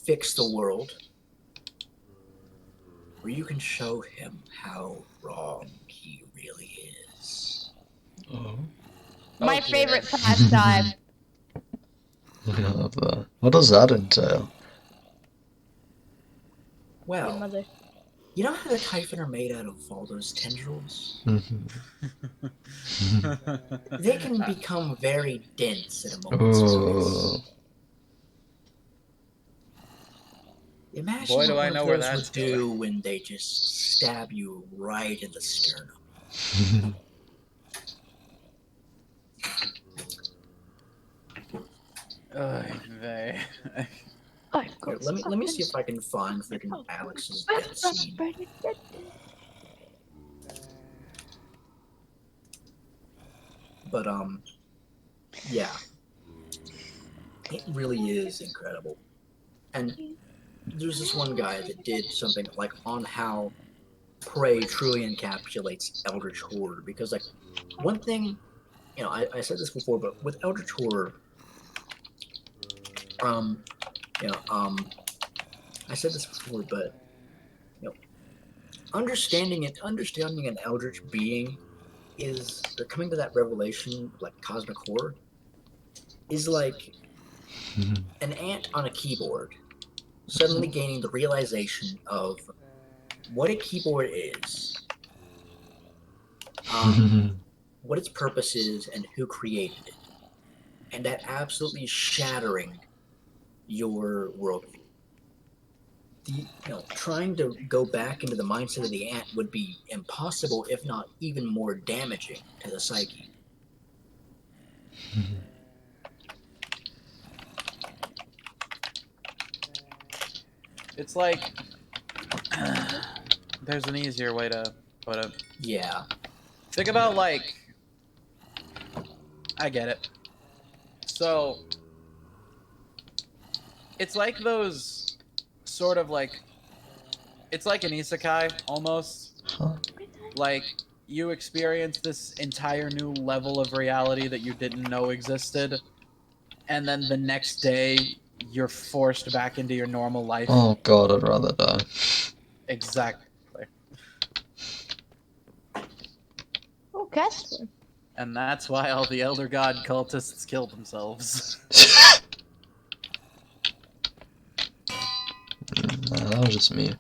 fix the world, or you can show him how wrong he really is. Oh. My dear. favorite pastime. I love that. What does that entail? Your Well, mother. you know how the Typhon are made out of all those tendrils? They can become very dense at a moment's Oh. notice. Imagine Boy, do what I one know of where those that's would do when they just stab you right in the sternum. They. Here, let me see if I can find freaking Alex's death scene. But yeah, it really is incredible. And there's this one guy that did something like on how Prey truly encapsulates Eldritch Horror, because like one thing, you know, I said this before, but with Eldritch Horror, you know, I said this before, but you know, understanding an Eldritch being is, or coming to that revelation of like cosmic horror, is like an ant on a keyboard suddenly gaining the realization of what a keyboard is, what its purpose is, and who created it, and that absolutely shattering your worldview. Trying to go back into the mindset of the ant would be impossible, if not even more damaging to the psyche. It's like there's an easier way to put it. Yeah. Think about like I get it. So it's like those sort of like it's like an isekai almost. Huh? Like you experience this entire new level of reality that you didn't know existed, and then the next day you're forced back into your normal life. Oh god, I'd rather die. Exactly. Oh, Casper. And that's why all the Elder God cultists killed themselves. Nah, that was just me.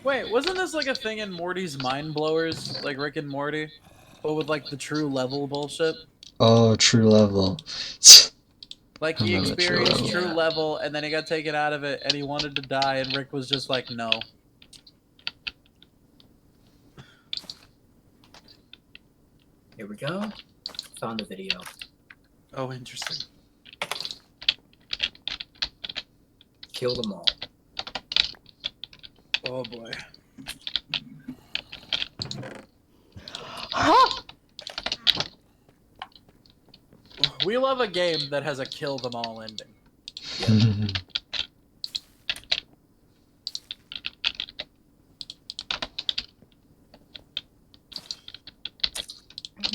Wait, wasn't this like a thing in Morty's Mind Blowers? Like Rick and Morty? But with like the true level bullshit? Oh, true level. Like he Remember True experienced Level. true level and then he got taken out of it and he wanted to die and Rick was just like, no. Here we go. Found the video. Oh, interesting. Kill them all. Oh boy. Huh? We love a game that has a kill them all ending.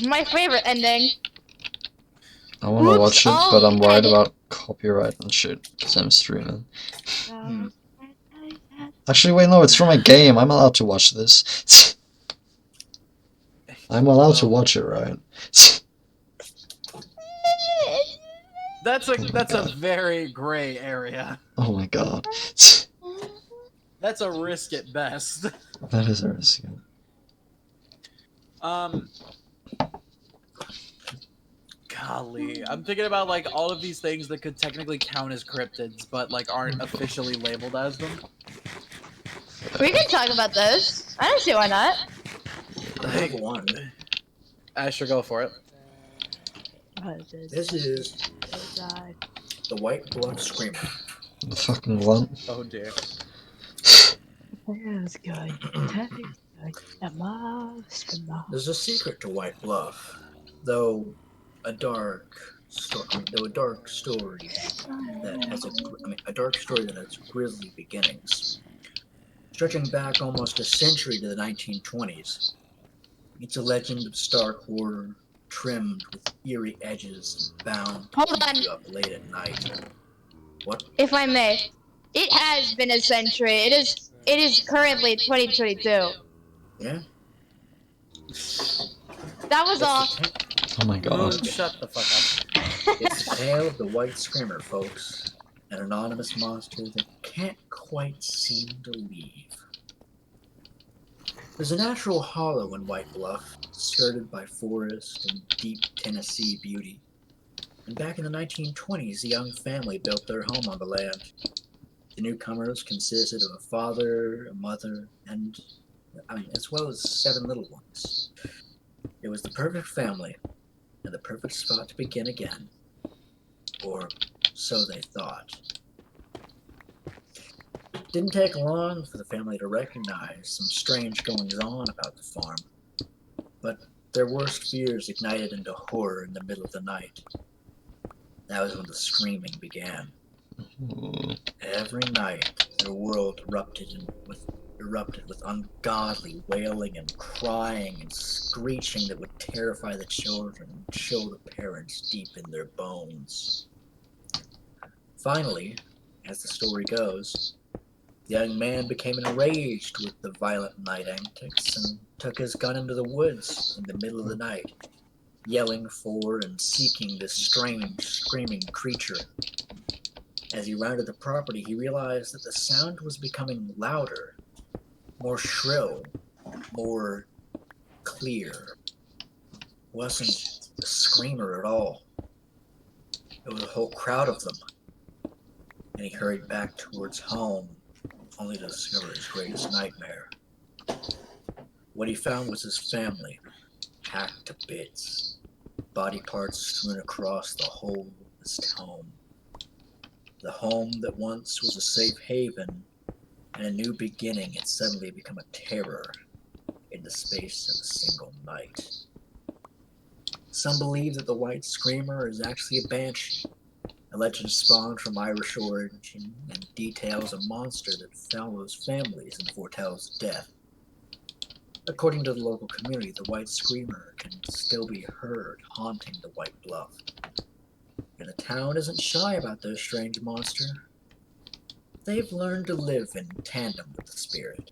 My favorite ending. I want to Oops, watch it, oh, but I'm worried yeah. about copyright and shit because I'm streaming. Actually, wait, no, it's from a game. I'm allowed to watch this. I'm allowed to watch it, right? That's my a God. very gray area. Oh my god. That's a risk at best. That is a risk. Golly, I'm thinking about like all of these things that could technically count as cryptids, but like aren't officially labeled as them. We can talk about those. I don't see why not. I have one. Asher, go for it. This is the White Bluff Screamer. The fucking one. Oh dear. Feels good. Tastes good. There's a secret to White Bluff, though a dark story. Though a dark story that has a dark story that has grisly beginnings, stretching back almost a century to the 1920s. It's a legend of stark horror, trimmed with eerie edges, bound to Hold keep on. you up late at night. What? If I may, it has been a century. It is currently 2022. Yeah? That was all. Oh my god. Moon, shut the fuck up. It's the tale of the White Screamer, folks. An anonymous monster that can't quite seem to leave. There's a natural hollow in White Bluff, skirted by forest and deep Tennessee beauty. And back in the 1920s, a young family built their home on the land. The newcomers consisted of a father, a mother, and, as well as 7 little ones. It was the perfect family, and the perfect spot to begin again. Or so they thought. It didn't take long for the family to recognize some strange goings-on about the farm. But their worst fears ignited into horror in the middle of the night. That was when the screaming began. Every night, their world erupted with ungodly wailing and crying and screeching that would terrify the children and chill the parents deep in their bones. Finally, as the story goes, the young man became enraged with the violent night antics and took his gun into the woods in the middle of the night, yelling for and seeking this strange, screaming creature. As he rounded the property, he realized that the sound was becoming louder, more shrill, more clear. It wasn't a screamer at all. It was a whole crowd of them. And he hurried back towards home, only to discover his greatest nightmare. What he found was his family, hacked to bits, body parts strewn across the whole of his home. The home that once was a safe haven and a new beginning had suddenly become a terror in the space of a single night. Some believe that the White Screamer is actually a banshee, a legend spawned from Irish origin and details a monster that follows families and foretells death. According to the local community, the White Screamer can still be heard haunting the White Bluff. And the town isn't shy about their strange monster. They've learned to live in tandem with the spirit.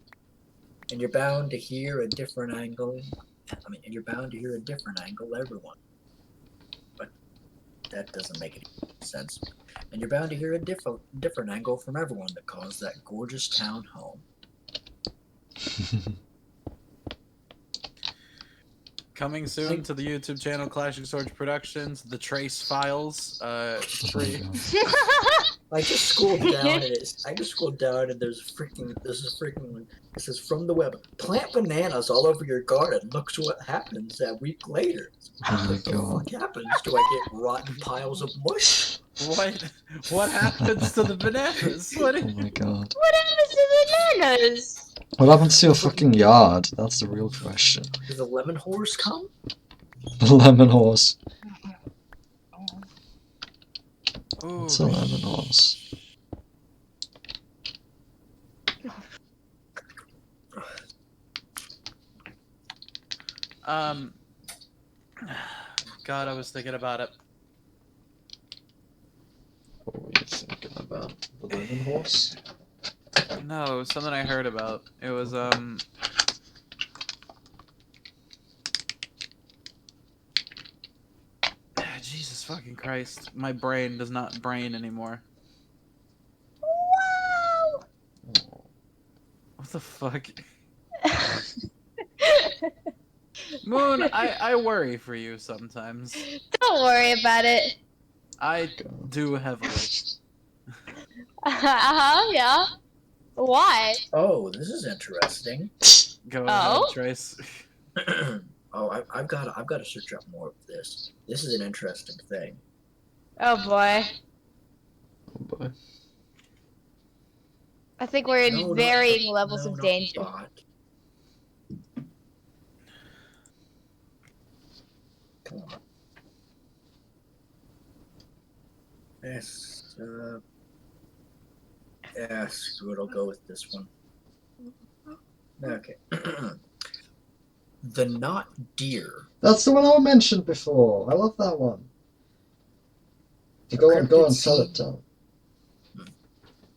And you're bound to hear a different angle. Everyone. But that doesn't make any sense. And you're bound to hear a different angle from everyone that calls that gorgeous town home. Coming soon to the YouTube channel Clashing Swords Productions, The Trace Files. Free. I just scrolled down and there's a freaking one. It says from the web, plant bananas all over your garden. Look what happens a week later. Oh my What the god. fuck happens? Do I get rotten piles of mush? What happens to the bananas? Oh my god. What happens to bananas? What happens to your fucking yard? That's the real question. Does the lemon horse come? The lemon horse. Ooh. What's a lemon horse? God, I was thinking about it. What were you thinking about? The lemon horse? No, it was something I heard about. It was Jesus fucking Christ. My brain does not brain anymore. Wow! What the fuck? Moon, I worry for you sometimes. Don't worry about it. I do heavily. Yeah. Why? Oh, this is interesting. Go Oh? ahead, Trace. I've got to search up more of this. This is an interesting thing. Oh boy. Oh boy. I think we're in No, varying levels no, of not danger. bot. Come on. Yes. Yeah, screw it. I'll go with this one. Okay. The Not Deer. That's the one I mentioned before. I love that one. Go on, tell it.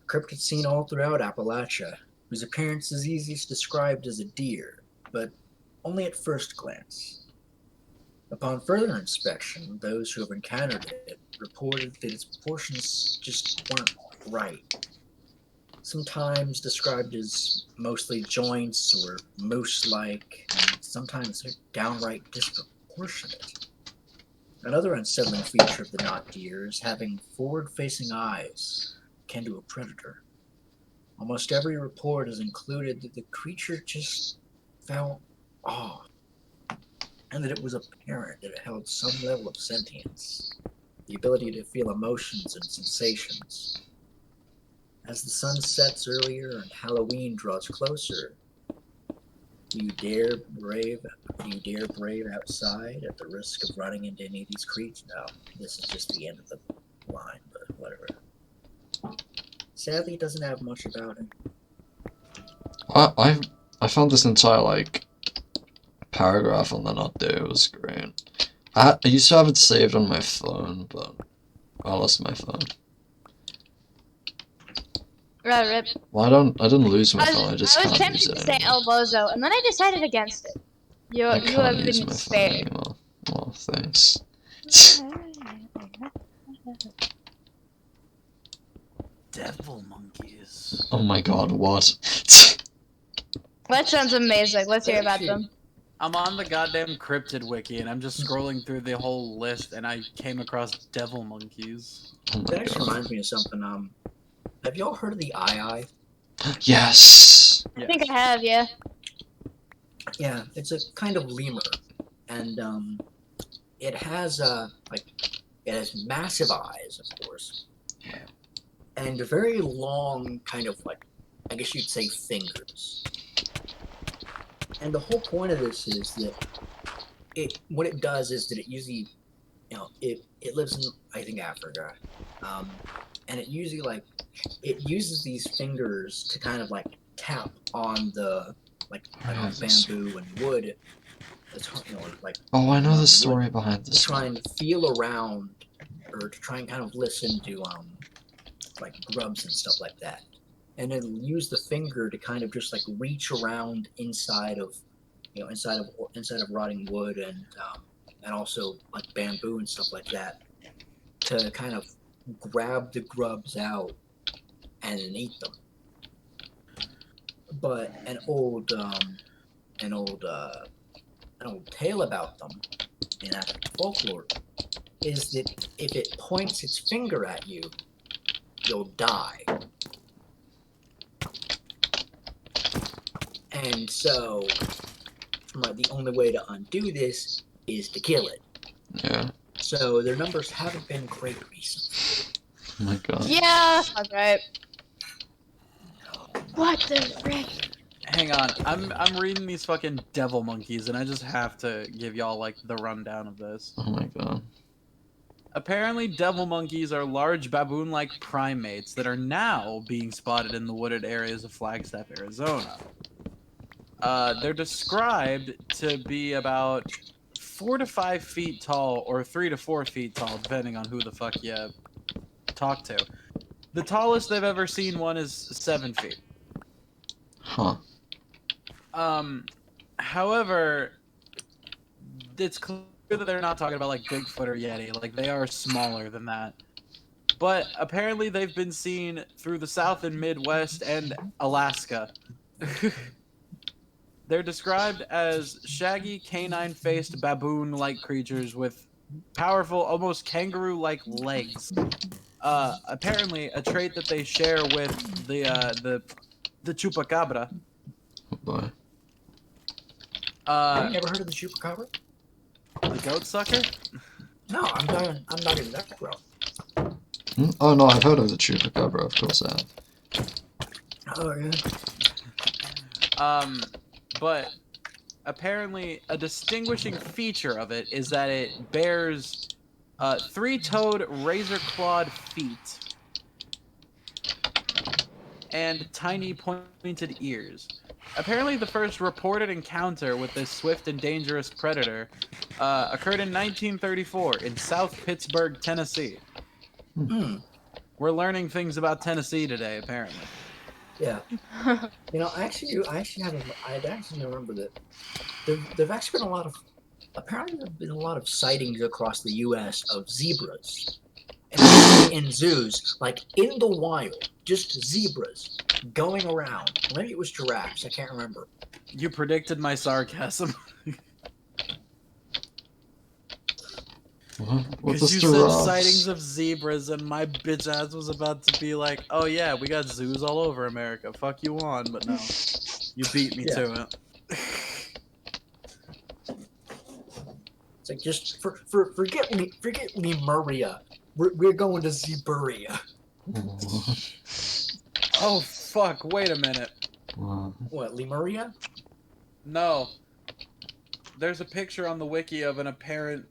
Cryptid seen all throughout Appalachia, whose appearance is easiest described as a deer, but only at first glance. Upon further inspection, those who have encountered it reported that its proportions just weren't right. Sometimes described as mostly joints or moose-like, and sometimes downright disproportionate. Another unsettling feature of the knot deer is having forward-facing eyes, akin to a predator. Almost every report has included that the creature just felt off, and that it was apparent that it held some level of sentience, the ability to feel emotions and sensations. As the sun sets earlier and Halloween draws closer, do you dare brave outside at the risk of running into any of these creatures? No, this is just the end of the line, but whatever. Sadly, it doesn't have much about it. I found this entire paragraph on the not there. It was great. I used to have it saved on my phone, but I lost my phone. Rip. Well, I didn't lose my phone. I just I was can't use tempted it to say anymore. El Bozo, and then I decided against it. You I have can't use been my phone spared. anymore. Well, thanks. Devil monkeys. Oh my god, what? That sounds amazing. Let's hear about them. I'm on the goddamn cryptid wiki and I'm just scrolling through the whole list and I came across devil monkeys. Oh my That actually god. reminds me of something. Have y'all heard of the eye? Yes! I think I have, yeah. Yeah, it's a kind of lemur, and it has it has massive eyes, of course, and very long, kind of I guess you'd say fingers. And the whole point of this is that what it does is that it usually, it lives in, I think, Africa, and it usually it uses these fingers to kind of tap on the bamboo and wood. It's Oh, I know the wood, story behind to this try one. and feel around, or to try and kind of listen to grubs and stuff like that. And it'll use the finger to kind of just reach around inside of rotting wood and also bamboo and stuff like that, to kind of grab the grubs out and then eat them. But an old tale about them in African folklore is that if it points its finger at you, you'll die. And so, the only way to undo this is to kill it. Yeah. So their numbers haven't been great recently. Oh my god. Yeah, that's right. What the frick? Hang on, I'm reading these fucking devil monkeys and I just have to give y'all the rundown of this. Oh my god. Apparently, devil monkeys are large baboon-like primates that are now being spotted in the wooded areas of Flagstaff, Arizona. They're described to be about 4 to 5 feet tall or 3 to 4 feet tall, depending on who the fuck you talk to. The tallest they've ever seen one is 7 feet. Huh. However, it's clear that they're not talking about Bigfoot or Yeti. They are smaller than that. But apparently they've been seen through the South and Midwest and Alaska. They're described as shaggy, canine-faced, baboon-like creatures with powerful, almost kangaroo-like legs. Apparently, a trait that they share with the chupacabra. Oh boy. Have you never heard of the chupacabra? The goat sucker? No, I'm not even that bro. Oh no, I've heard of the chupacabra, of course I have. Oh yeah. But apparently a distinguishing feature of it is that it bears three-toed, razor-clawed feet and tiny pointed ears. Apparently the first reported encounter with this swift and dangerous predator occurred in 1934 in South Pittsburgh, Tennessee. Hmm. We're learning things about Tennessee today, apparently. Yeah. You know, I actually remember that there've actually been a lot of, apparently there've been a lot of sightings across the U.S. of zebras, and in zoos, like in the wild, just zebras going around. Maybe it was giraffes. I can't remember. You predicted my sarcasm. What Because was you said sightings of zebras, and my bitch ass was about to be like, "Oh yeah, we got zoos all over America. Fuck you on," but no, you beat me to it. It's like just forget Lemuria. We're going to Zeburia. Oh fuck! Wait a minute. What, Lemuria? No. There's a picture on the wiki of an apparent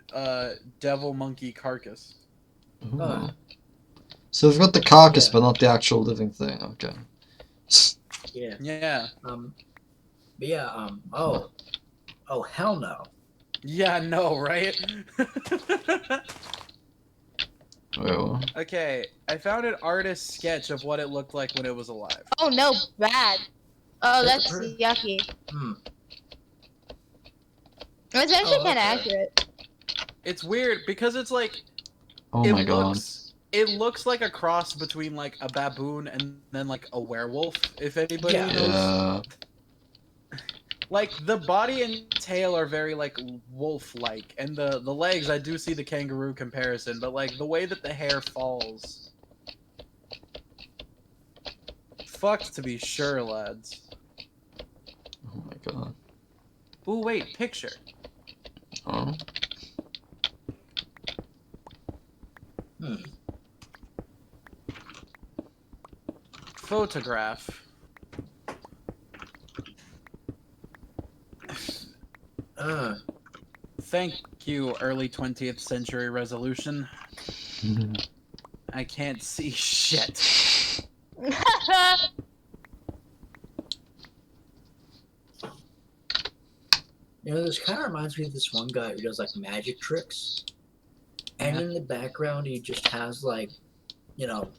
devil monkey carcass. So they've got the carcass, Yeah. but not the actual living thing. Okay. Yeah. Yeah. But yeah. Oh hell no. Yeah. No. Right. Wait, what? Okay. I found an artist's sketch of what it looked like when it was alive. Oh no, bad. Oh, that's Her- yucky. Hmm. It's actually Oh, kind of okay. accurate. It's weird because it's like Oh my god. it looks like a cross between like a baboon and then like a werewolf. If anybody Yeah. knows. Yeah. Like the body and tail are very like wolf-like, and the legs, I do see the kangaroo comparison, but like the way that the hair falls, fucked to be sure, lads. Oh my god. Ooh, wait, picture. Oh. Hmm. Photograph. Thank you, early 20th century resolution. I can't see shit. You know, this kind of reminds me of this one guy who does like magic tricks, and Yeah. in the background he just has like, you know,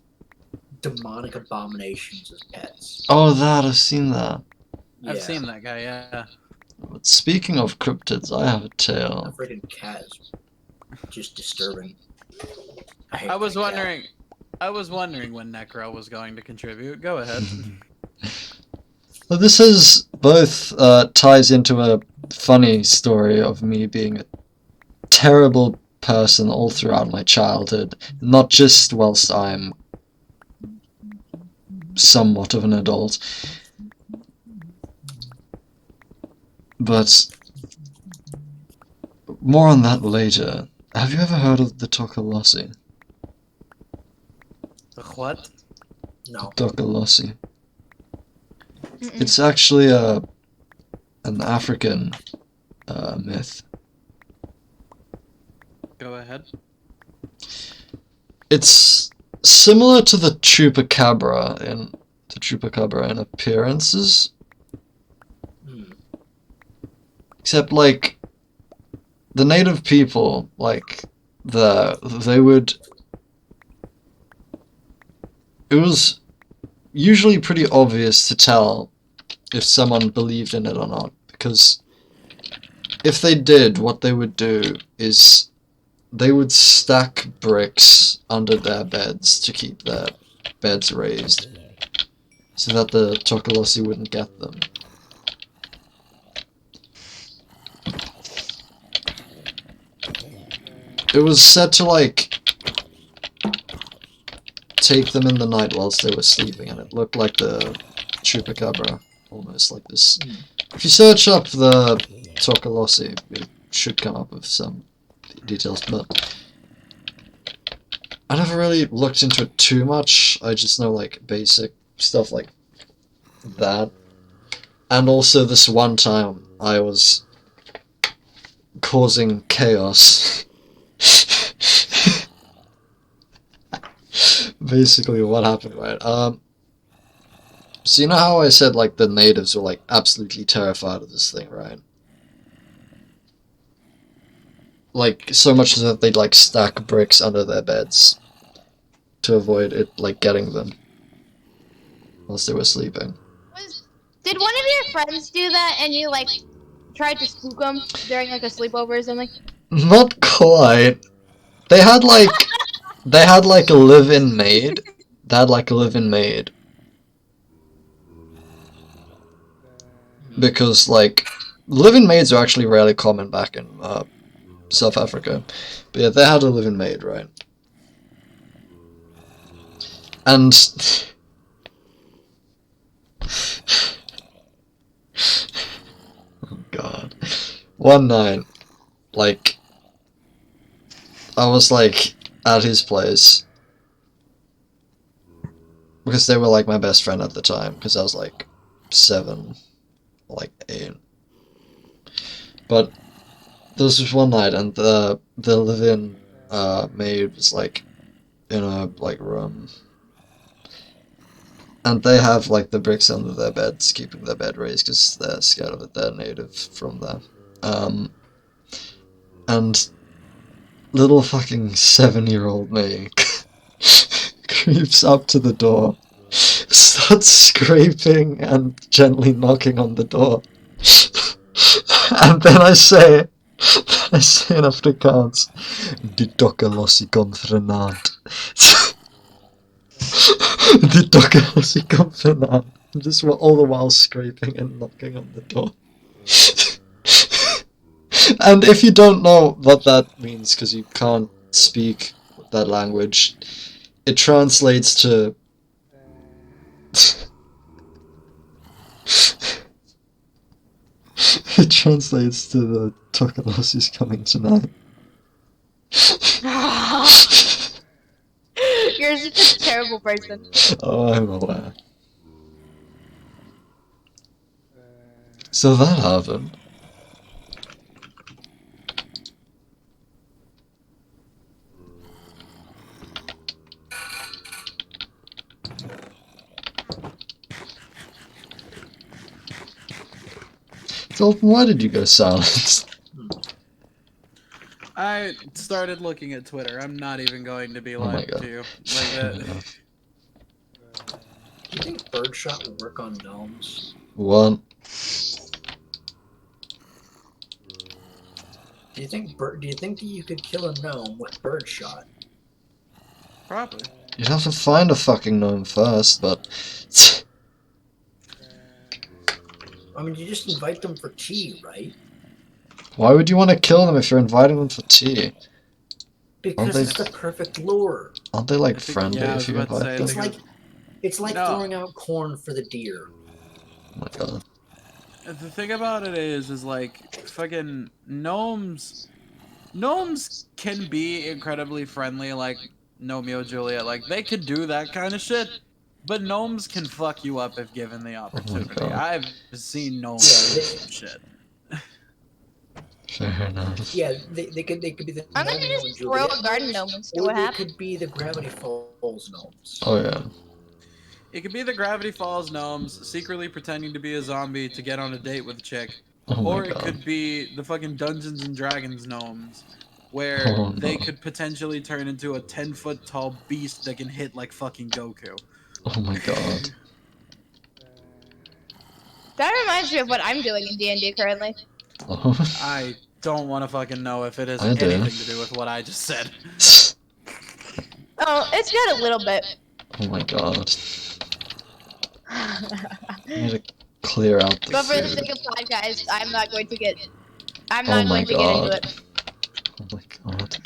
demonic abominations as pets. Oh, that, I've seen that. I've Yeah. seen that guy, yeah. But speaking of cryptids, I have a A tale. freaking cat is just disturbing. I hate I was that cat. wondering when Necro was going to contribute. Go ahead. Well, this is both ties into a funny story of me being a terrible person all throughout my childhood, not just whilst I'm somewhat of an adult. But more on that later. Have you ever heard of the Tokolossi? The what? No. Tokolossi. Mm-mm. It's actually an African myth. Go ahead. It's similar to the chupacabra in appearances, Hmm. except like the native people, like they would. It was usually pretty obvious to tell if someone believed in it or not, because if they did, what they would do is they would stack bricks under their beds to keep their beds raised, so that the Tokolossi wouldn't get them. It was said to, like, take them in the night whilst they were sleeping, and it looked like the chupacabra, almost like this. If you search up the Tokolossi, it should come up with some details, but I never really looked into it too much. I just know, like, basic stuff like that. And also this one time I was causing chaos. Basically what happened, right? So you know how I said, like, the natives were, like, absolutely terrified of this thing, right? Like, so much so that they'd, like, stack bricks under their beds to avoid it, like, getting them whilst they were sleeping. Did one of your friends do that and you, like, tried to spook them during, like, a sleepover or something? Not quite. They had, like, a live-in maid. They had, like, a live-in maid. Because, like, live-in maids are actually rarely common back in, South Africa. But yeah, they had a live-in maid, right? And oh god. One night, like, I was, like, at his place. Because they were, like, my best friend at the time, because I was, like, 7, or, like, 8. But there was this one night, and the live-in maid was, like, in a, like, room. And they have, like, the bricks under their beds, keeping their bed raised, because they're scared of it. They're native from there. And little fucking 7-year-old me creeps up to the door, starts scraping and gently knocking on the door. And then I say in Afrikaans, "Die Tokolossi kom vanaand." Die Tokolossi kom vanaand. Just all the while scraping and knocking on the door. And if you don't know what that means, because you can't speak that language, it translates to... it translates to the Tokolossi's coming tonight. You're such a terrible person. Oh, I'm aware. So that happened. Dalton, why did you go silent? I started looking at Twitter. I'm not even going to be Oh my lying God. to you like that. Do you think birdshot will work on gnomes? What? Do you think that you could kill a gnome with birdshot? Probably. You'd have to find a fucking gnome first, but... I mean, you just invite them for tea, right? Why would you want to kill them if you're inviting them for tea? Because they- it's the perfect lure. Aren't they, like, I think- friendly yeah, I if was you about to invite say, I them? think It's like No. throwing out corn for the deer. Oh my god. The thing about it is like fucking gnomes. Gnomes can be incredibly friendly, like Romeo Juliet. Like they could do that kind of shit, but gnomes can fuck you up if given the opportunity. God. I've seen gnomes do some shit. Fair enough. Yeah, they could be the I'm gonna Romeo just and throw Juliet a garden gnomes, gnome and see or what they happens. could be the Gravity Falls gnomes. Oh yeah. It could be the Gravity Falls gnomes secretly pretending to be a zombie to get on a date with a chick. Oh Or my it god. could be the fucking Dungeons and Dragons gnomes, where Oh, they no. could potentially turn into a 10-foot tall beast that can hit like fucking Goku. Oh my god. That reminds me of what I'm doing in D&D currently. Oh. I don't want to fucking know if it has I do. anything to do with what I just said. Oh, it's got a little bit. Oh my god. I need to clear out the But for the food. sake of podcast, I'm not going to get. I'm Oh not my going to get into god. it. Oh my god.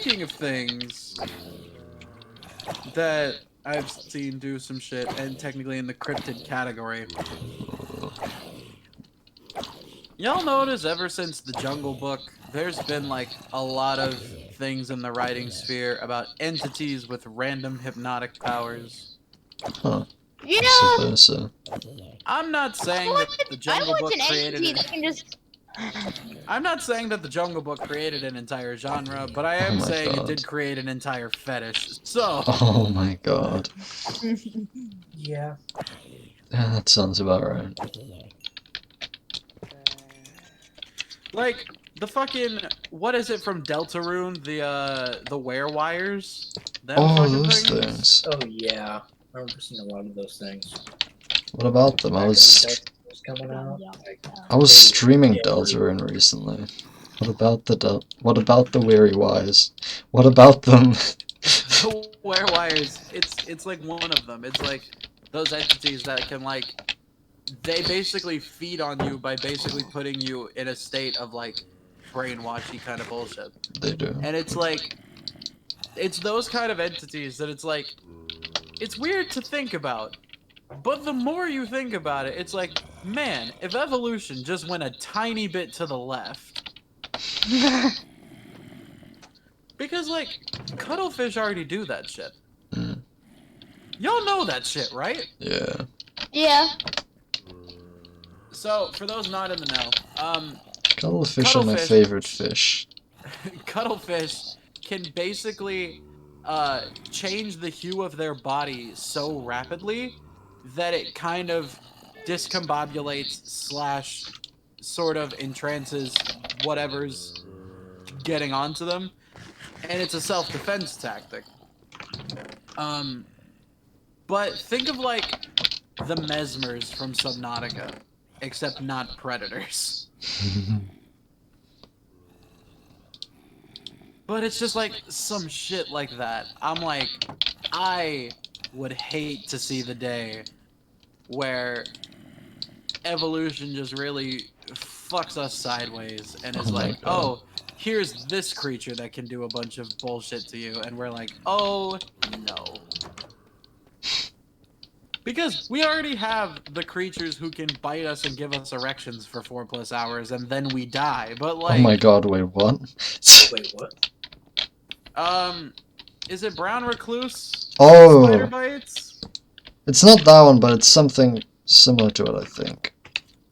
speaking of things that I've seen do some shit, and technically in the cryptid category, y'all notice ever since the Jungle Book, there's been like a lot of things in the writing sphere about entities with random hypnotic powers. Huh. You Vice know, versa. I'm not saying that the I Jungle want Book an created entity it. that can just. I'm not saying that the Jungle Book created an entire genre, but I am my saying it God. did create an entire fetish. So, Oh my god. Yeah. Yeah, that sounds about right. like the fucking what is it from Deltarune? The werewires. Them Oh, fucking those things. Oh yeah. I remember seeing a lot of those things. What about them? Back I when was Delta was coming out. Like, I was they- streaming they- Deltarune recently. What about the Weary Wise? What about them? The werewires. It's like one of them. It's like those entities that can like they basically feed on you by basically putting you in a state of like brainwashy kind of bullshit. They do. And it's like it's those kind of entities that it's like it's weird to think about. But the more you think about it, it's like, man, if evolution just went a tiny bit to the left. Because like cuttlefish already do that shit. Mm. Y'all know that shit, right? Yeah. Yeah. So, for those not in the know, Cuttlefish are my Cuttlefish. favorite fish. cuttlefish can basically change the hue of their body so rapidly that it kind of discombobulates / sort of entrances whatever's getting onto them, and it's a self-defense tactic. But think of like the Mesmers from Subnautica, except not predators. But it's just like some shit like that. I'm like, I would hate to see the day where evolution just really fucks us sideways and is Oh my like, God. oh, here's this creature that can do a bunch of bullshit to you, and we're like, oh no. Because we already have the creatures who can bite us and give us erections for 4+ hours and then we die. But like, Oh my god, wait, what? Wait, what? is it brown recluse? Oh! Spider bites? It's not that one, but it's something similar to it, I think.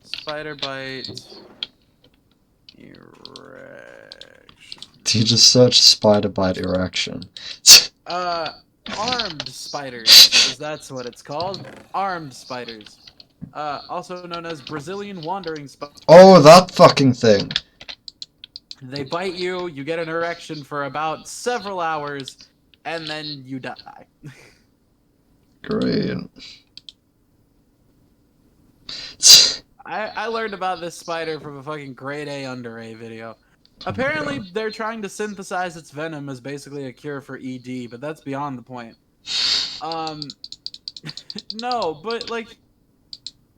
Spider bite. Erection. Do you just search spider bite erection? Armed spiders, because that's what it's called. Armed spiders. Also known as Brazilian wandering spiders. Oh, that fucking thing! They bite you, you get an erection for about several hours, and then you die. Great. I learned about this spider from a fucking grade A under A video. Apparently, they're trying to synthesize its venom as basically a cure for ED, but that's beyond the point. No, but like,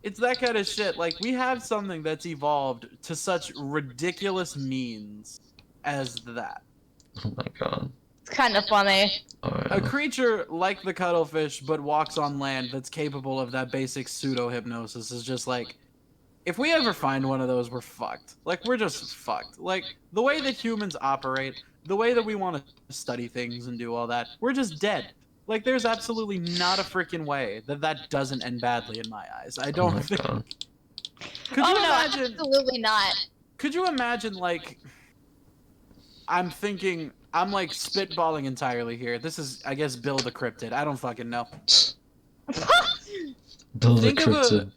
it's that kind of shit. Like, we have something that's evolved to such ridiculous means as that. Oh my god. It's kind of funny. Oh, A yeah. creature like the cuttlefish, but walks on land, that's capable of that basic pseudo-hypnosis is just like, if we ever find one of those, we're fucked. Like, we're just fucked. Like, the way that humans operate, the way that we want to study things and do all that, we're just dead. Like, there's absolutely not a freaking way that that doesn't end badly in my eyes. I Oh don't my think... god. Could Oh you no, imagine... absolutely not. Could you imagine, like... I'm thinking... I'm, like, spitballing entirely here. This is, I guess, Build a Cryptid. I don't fucking know. Build a Think of a- cryptid.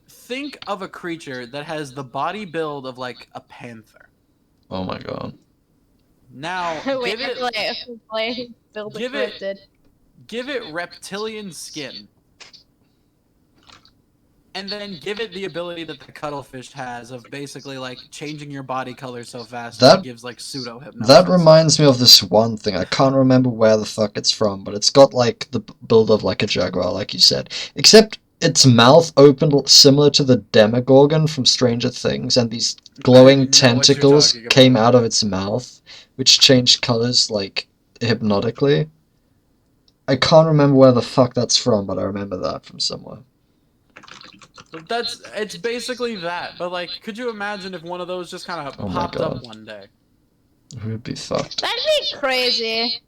Think of a creature that has the body build of, like, a panther. Oh my god. Now, Wait, give it... Build a give it- cryptid. Give it reptilian skin. And then give it the ability that the cuttlefish has of basically like changing your body color so fast that it gives like pseudo hypnosis. That reminds me of this one thing. I can't remember where the fuck it's from, but it's got like the build of like a jaguar, like you said. Except its mouth opened similar to the Demogorgon from Stranger Things, and these glowing I know what you're tentacles talking came about. out of its mouth, which changed colors like hypnotically. I can't remember where the fuck that's from, but I remember that from somewhere. It's basically that. But like, could you imagine if one of those just kind of Oh my popped up God. one day? We'd be fucked. That'd be crazy.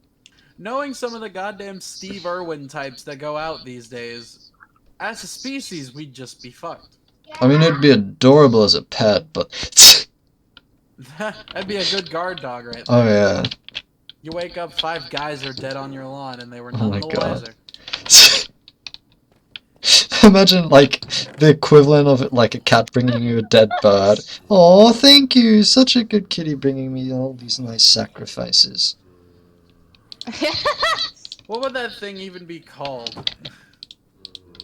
Knowing some of the goddamn Steve Irwin types that go out these days, as a species, we'd just be fucked. I mean, it'd be adorable as a pet, but That'd be a good guard dog right oh there. yeah. You wake up, 5 guys are dead on your lawn, and they were Oh none my the God. wiser. Imagine like the equivalent of like a cat bringing you a dead bird. Oh, thank you, such a good kitty, bringing me all these nice sacrifices. What would that thing even be called?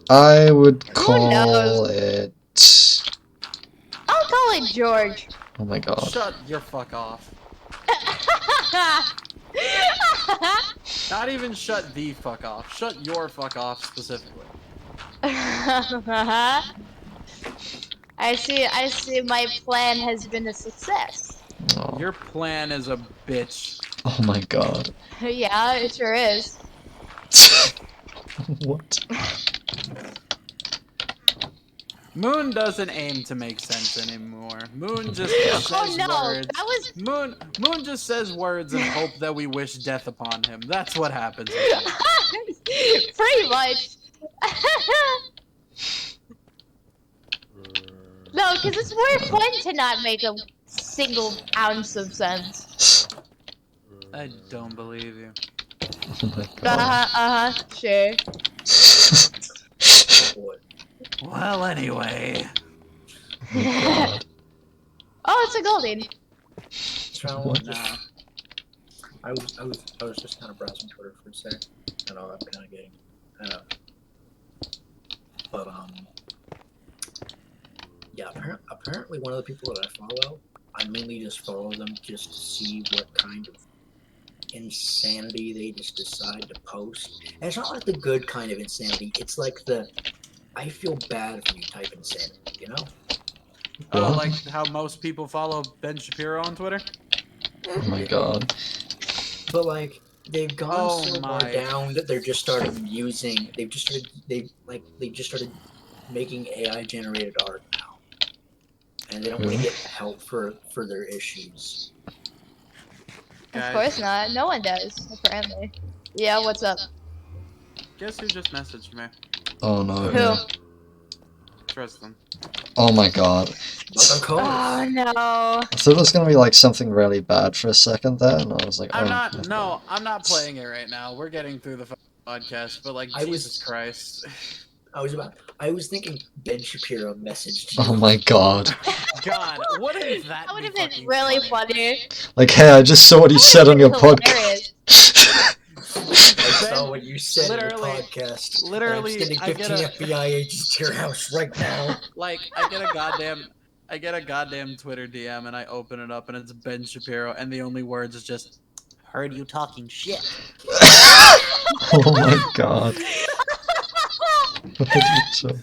I would Who call knows? it. I'll call it George. Oh my God. Shut your fuck off. Not even shut the fuck off. Shut your fuck off specifically. I see my plan has been a success. Oh. Your plan is a bitch. Oh my God. Yeah, it sure is. What? Moon doesn't aim to make sense anymore. Moon just Oh says no, words. that was Moon just says words and hope that we wish death upon him. That's what happens. pretty much. No, because it's more fun to not make a single ounce of sense. I don't believe you. Oh my God. Sure. Well, anyway. Oh my God. Oh, it's a golden. So, What? Nah. I was just kind of browsing Twitter for a sec. I know I'm kind of getting, but yeah. Apparently, one of the people that I follow, I mainly just follow them just to see what kind of insanity they just decide to post. And it's not like the good kind of insanity. It's like the I feel bad for you type insanity. You know? Oh, What? like how most people follow Ben Shapiro on Twitter? Oh my God. But like they've gone Oh so far my. down that they're just starting using. They've just started making AI generated art now, and they don't want to get help for their issues. Of Guys, course not. No one does, apparently. Yeah, what's up? guess who just messaged me? Oh no. Who? Yeah. Tristan. Oh my God. But of course, Oh no. I thought it was gonna be like something really bad for a second there, and I was like, oh. I'm not playing it right now. We're getting through the podcast, but like, Jesus Christ. I was thinking Ben Shapiro messaged you. Oh my God. God, what if that That would have be been fucking really funny. Like, hey, I just saw what you said on your Hilarious. podcast. I saw what you said in your Literally- podcast. literally, I'm sending I get 15 a- FBI agents to your house right now. Like, I get a goddamn Twitter DM and I open it up and it's Ben Shapiro and the only words is just, heard you talking shit. Oh my God. What are you talking shit?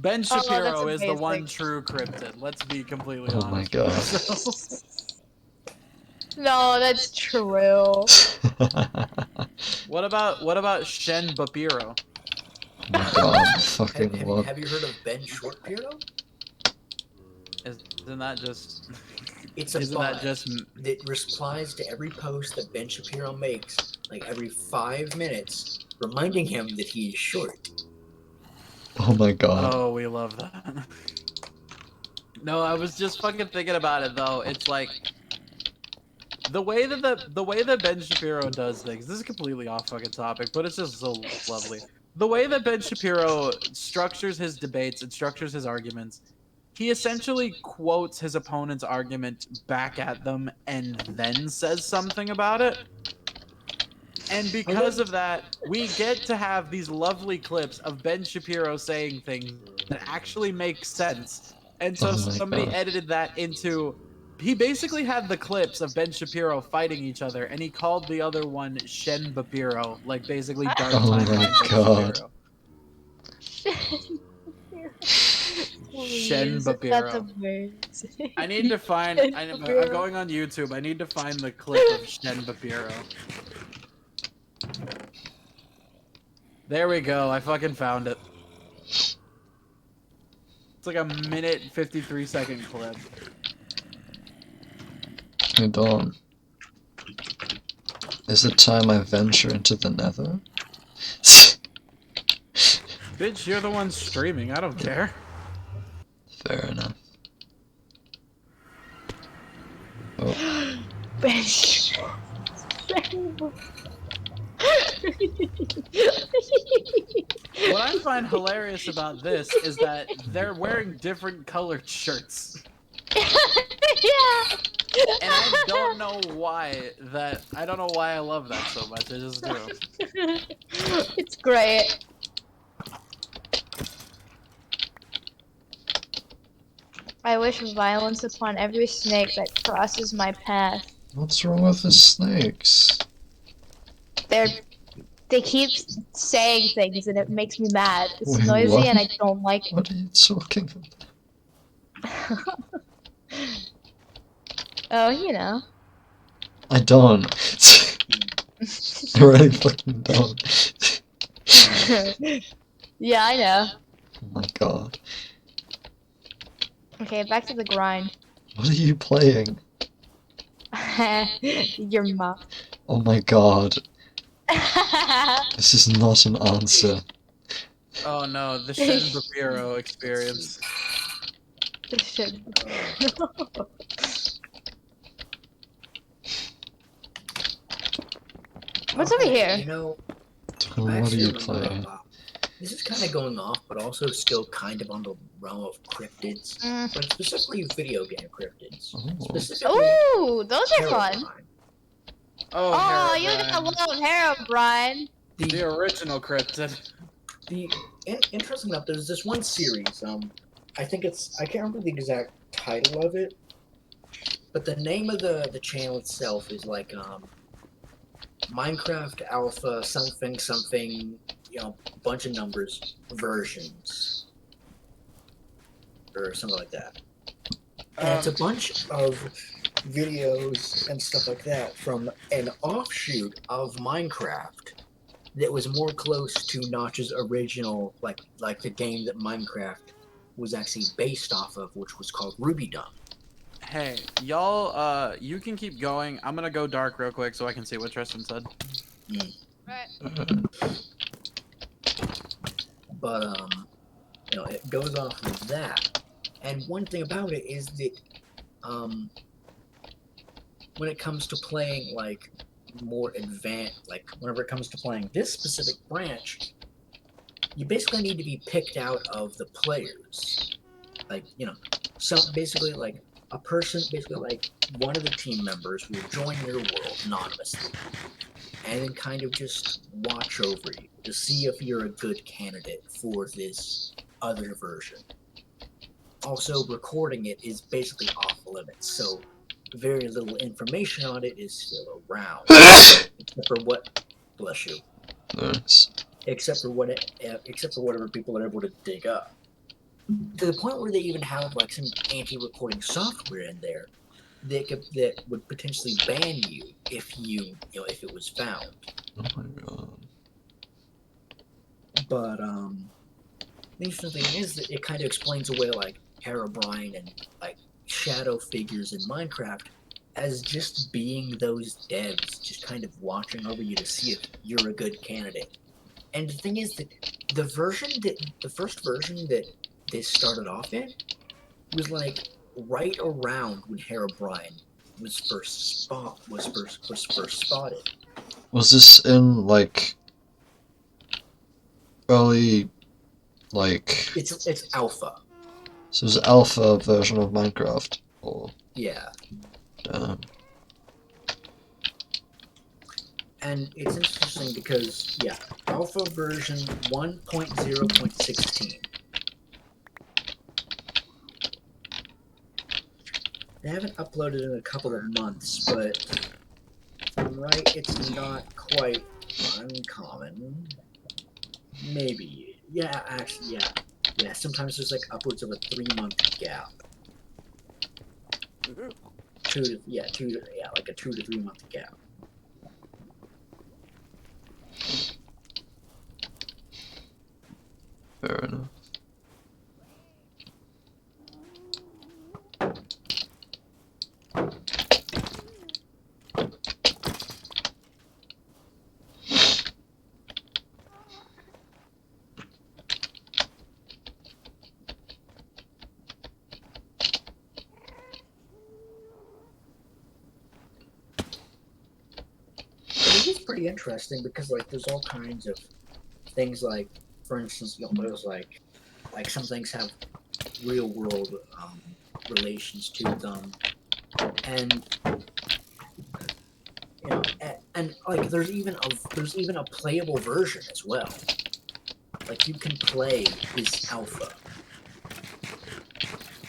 Ben Oh, that's Shapiro is the amazing. one true cryptid. Let's be completely Oh honest. my God. No, that's true. What about Shen Bapiro? Oh my God. Fucking what? Have you heard of Ben Shapiro? Isn't that just? It's a Isn't bot that just? that replies to every post that Ben Shapiro makes, like every 5 minutes, reminding him that he is short. Oh my God. Oh, we love that. No, I was just fucking thinking about it though. It's like the way that Ben Shapiro does things. This is completely off fucking topic, but it's just so lovely. The way that Ben Shapiro structures his debates and structures his arguments, he essentially quotes his opponent's argument back at them and then says something about it. And because of that, we get to have these lovely clips of Ben Shapiro saying things that actually make sense. And so Oh my somebody God. edited that into... He basically had the clips of Ben Shapiro fighting each other, and he called the other one Shen Bapiro, like basically Dark Oh Timeline my Ben God. Shapiro. Shen Please, that's a Babiro. word. I need to find. I'm going on YouTube. I need to find the clip of Shen Babiro. There we go. I fucking found it. It's like a minute 53-second clip. Hey, Dawn. Is it time I venture into the nether? Bitch, you're the one streaming. I don't care. Fair enough. Oh. What I find hilarious about this is that they're wearing different colored shirts. Yeah. And I don't know why I don't know why I love that so much. I just do. It's great. I wish violence upon every snake that crosses my path. What's wrong with the snakes? They keep saying things and it makes me mad. It's Wait, noisy what? and I don't like it. What are you talking about? Oh, you know. I don't. I really fucking don't. Yeah, I know. Oh my god. Okay, back to the grind. What are you playing? Your mom. Oh my god. This is not an answer. Oh no, the Shen Babiro experience. What's over here? You know, Dawn, I what are actually you remember playing? this is kind of going off, but also still kind of on the realm of cryptids, but specifically video game cryptids. Oh. Specifically, Ooh, those are fun. Herobrine. Oh, you got love Herobrine. The original cryptid. Interesting enough, there's this one series. I can't remember the exact title of it, but the name of the channel itself is like Minecraft Alpha something something, bunch of numbers versions or something like that. And it's a bunch of videos and stuff like that from an offshoot of Minecraft that was more close to Notch's original, like the game that Minecraft was actually based off of, which was called RubyDum. Hey, y'all, you can keep going. I'm gonna go dark real quick so I can see what Tristan said. But it goes off of that. And one thing about it is that when it comes to playing like more advanced, like whenever it comes to playing this specific branch, you basically need to be picked out of the players. Like, basically like a person, basically like one of the team members will join your world anonymously and then kind of just watch over you to see if you're a good candidate for this other version. Also, recording it is basically off limits, so very little information on it is still around, except for what, bless you, Nice. except for whatever people are able to dig up. To the point where they even have like some anti-recording software in there that would potentially ban you if if it was found. Oh my god. But the interesting thing is that it kind of explains away like Herobrine and like shadow figures in Minecraft as just being those devs, just kind of watching over you to see if you're a good candidate. And the thing is that the first version that this started off in was like right around when Herobrine was first spotted. Was this in like early, like? It's alpha. So it was alpha version of Minecraft, or? Yeah. Damn. And it's interesting because alpha version 1.0.16. They haven't uploaded in a couple of months, but if I'm right, it's not quite uncommon. Maybe. Yeah, actually, yeah. Yeah, sometimes there's like upwards of a 3-month gap. Like a 2 to 3 month gap. Fair enough. It is pretty interesting because like there's all kinds of things like, for instance, there's like some things have real world relations to them, and and like there's even a playable version as well. Like you can play this alpha,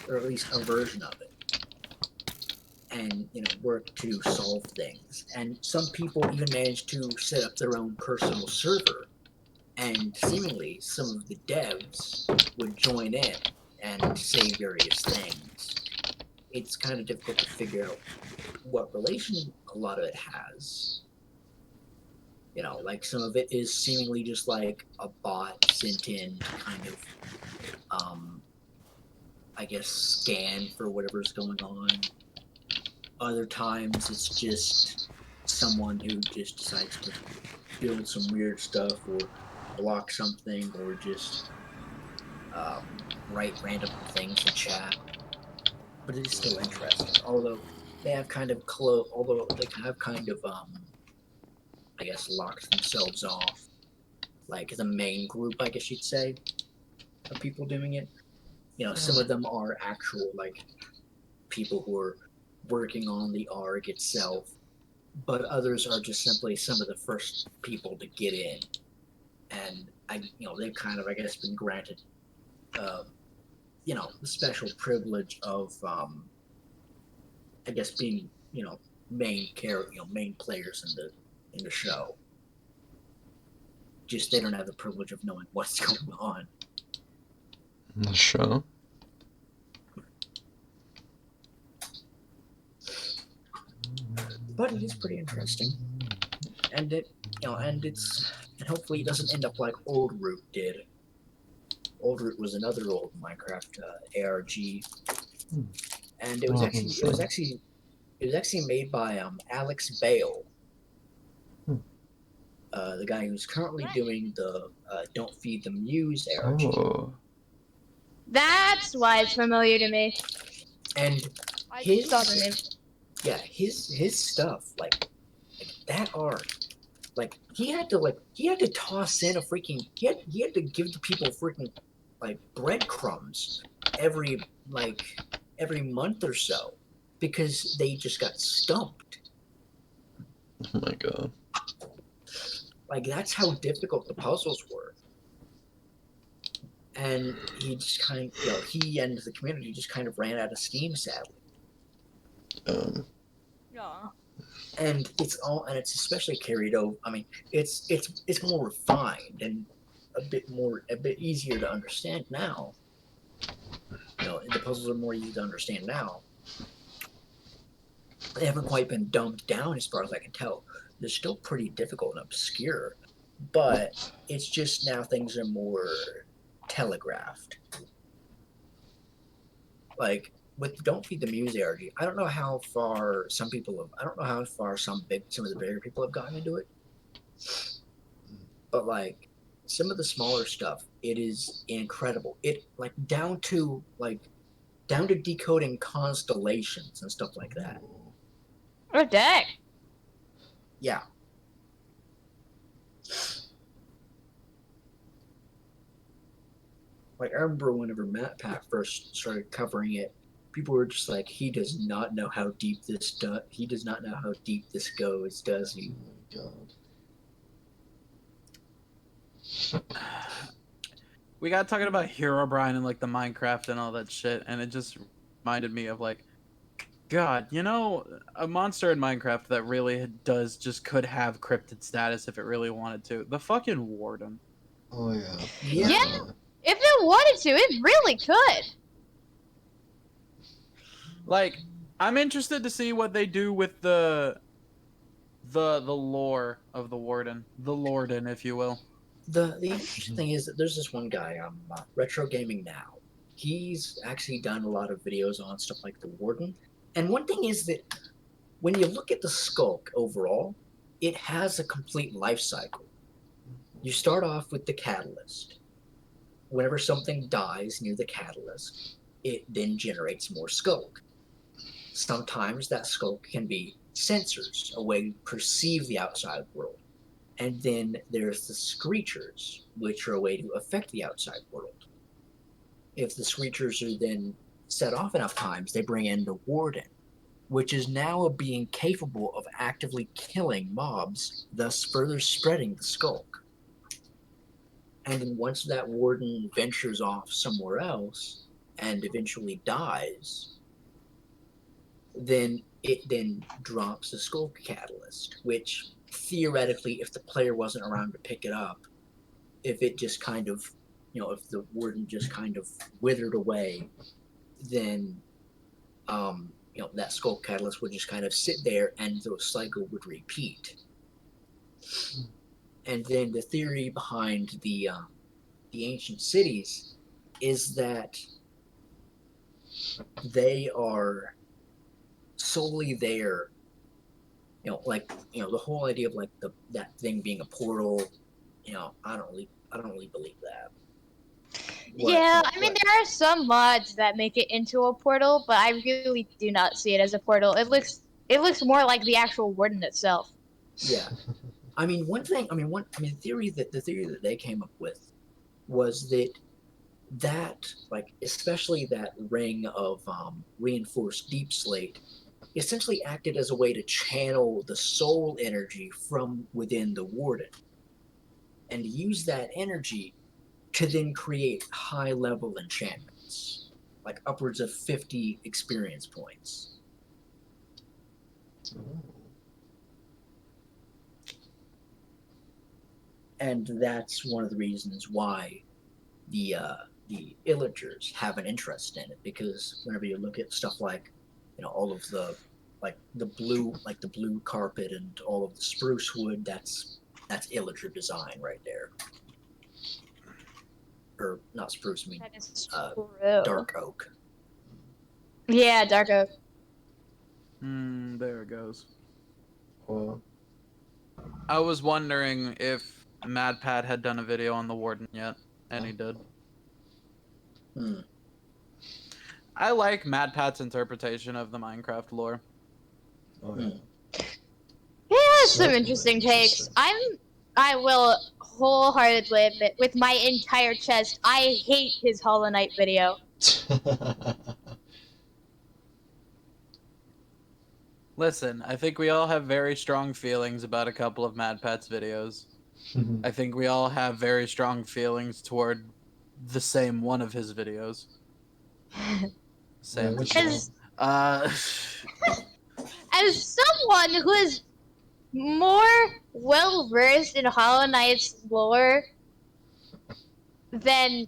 or at least a version of it, and work to solve things. And some people even manage to set up their own personal server, and seemingly some of the devs would join in and say various things. It's kind of difficult to figure out what relation a lot of it has. Like some of it is seemingly just like a bot sent in to kind of, I guess, scan for whatever's going on. Other times it's just someone who just decides to build some weird stuff or block something or just write random things in chat. But it is still interesting, although they have kind of I guess locked themselves off, like the main group, I guess you'd say, of people doing it. Some of them are actual like people who are working on the ARG itself, but others are just simply some of the first people to get in, and they've kind of, I guess, been granted, the special privilege of, I guess, being, main players in the show. Just they don't have the privilege of knowing what's going on. In the show? But it is pretty interesting, and and hopefully it doesn't end up like Old Root did. Old Root was another old Minecraft ARG, and it was actually made by Alex Bale, the guy who's currently doing the Don't Feed the Muse ARG. Oh. That's why it's familiar to me. And I his saw the name. Yeah, his stuff like that art, like he had to toss in a freaking he had to give the people freaking like breadcrumbs every month or so because they just got stumped. Oh my god. Like that's how difficult the puzzles were. And he just kind of, he and the community just kind of ran out of steam, sadly. Yeah. And it's especially carried over. I mean, it's more refined and a bit easier to understand now. The puzzles are more easy to understand now. They haven't quite been dumbed down as far as I can tell. They're still pretty difficult and obscure, but it's just now things are more telegraphed. Like with Don't Feed the Muse ARG, I don't know how far some of the bigger people have gotten into it. But like some of the smaller stuff, it is incredible. It like down to decoding constellations and stuff like that. Oh, dang. Yeah. Like I remember whenever Matt Pat first started covering it, people were just like, he does not know how deep this goes, does he? Oh my god. We got talking about Herobrine and like the Minecraft and all that shit, and it just reminded me of like, God, a monster in Minecraft that really could have cryptid status if it really wanted to. The fucking Warden. Oh yeah. Yeah. If it wanted to, it really could. Like, I'm interested to see what they do with the lore of the Warden, the Lorden, if you will. The interesting thing is that there's this one guy on Retro Gaming Now. He's actually done a lot of videos on stuff like the Warden. And one thing is that when you look at the Skulk overall, it has a complete life cycle. You start off with the Catalyst. Whenever something dies near the Catalyst, it then generates more Skulk. Sometimes that Skulk can be sensors, a way to perceive the outside world. And then there's the Screechers, which are a way to affect the outside world. If the Screechers are then set off enough times, they bring in the Warden, which is now a being capable of actively killing mobs, thus further spreading the Skulk. And then once that Warden ventures off somewhere else and eventually dies, then it then drops the Skulk Catalyst, which theoretically, if the player wasn't around to pick it up, if it just kind of, if the Warden just kind of withered away, then, that Skulk Catalyst would just kind of sit there and the cycle would repeat. And then the theory behind the ancient cities is that they are solely there. The whole idea of that thing being a portal. I don't really believe that. There are some mods that make it into a portal, but I really do not see it as a portal. It looks more like the actual Warden itself. Yeah. The theory that they came up with was that especially that ring of reinforced deep slate essentially acted as a way to channel the soul energy from within the Warden and use that energy to then create high-level enchantments, like upwards of 50 experience points. And that's one of the reasons why the Illagers have an interest in it, because whenever you look at stuff like all of the the blue carpet and all of the spruce wood, that's Illager design right there. Or not spruce, That is dark oak. Yeah, dark oak. There it goes. Well, I was wondering if MadPat had done a video on the Warden yet, and he did. I like MadPat's interpretation of the Minecraft lore. oh yeah. He has some Certainly interesting takes. I will wholeheartedly admit, with my entire chest, I hate his Hollow Knight video. Listen, I think we all have very strong feelings about a couple of MadPat's videos. I think we all have very strong feelings toward the same one of his videos. Same. As someone who is more well versed in Hollow Knight's lore than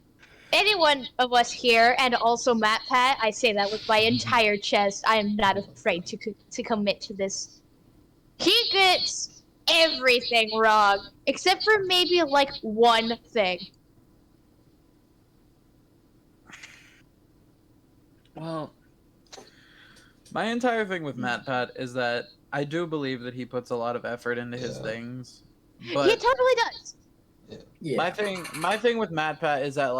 any one of us here, and also MatPat, I say that with my entire chest. I am not afraid to commit to this. He gets everything wrong, except for maybe one thing. Well, my entire thing with MatPat is that I do believe that he puts a lot of effort into his things. But he totally does. Yeah. My thing with MatPat is that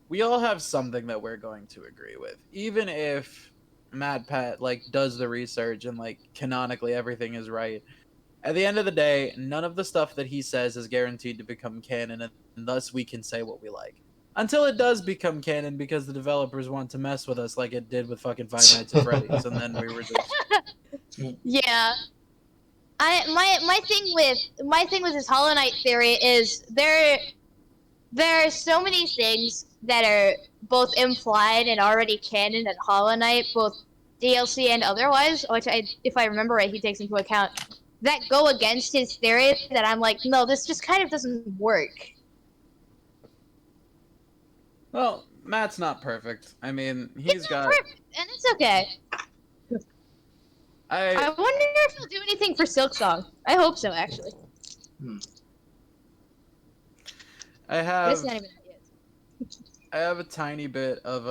we all have something that we're going to agree with. Even if MatPat does the research and canonically everything is right. At the end of the day, none of the stuff that he says is guaranteed to become canon, and thus we can say what we like. Until it does become canon because the developers want to mess with us like it did with fucking Five Nights at Freddy's, and then we were just... Yeah. My thing with his Hollow Knight theory is there are so many things that are both implied and already canon in Hollow Knight, both DLC and otherwise, which if I remember right, he takes into account, that go against his theory that I'm like, no, this just kind of doesn't work. Well, Matt's not perfect. I mean, He's he's not got. perfect, and it's okay. I I wonder if he'll do anything for Silk Song. I hope so, actually. I But it's have not even that yet. I have a tiny bit of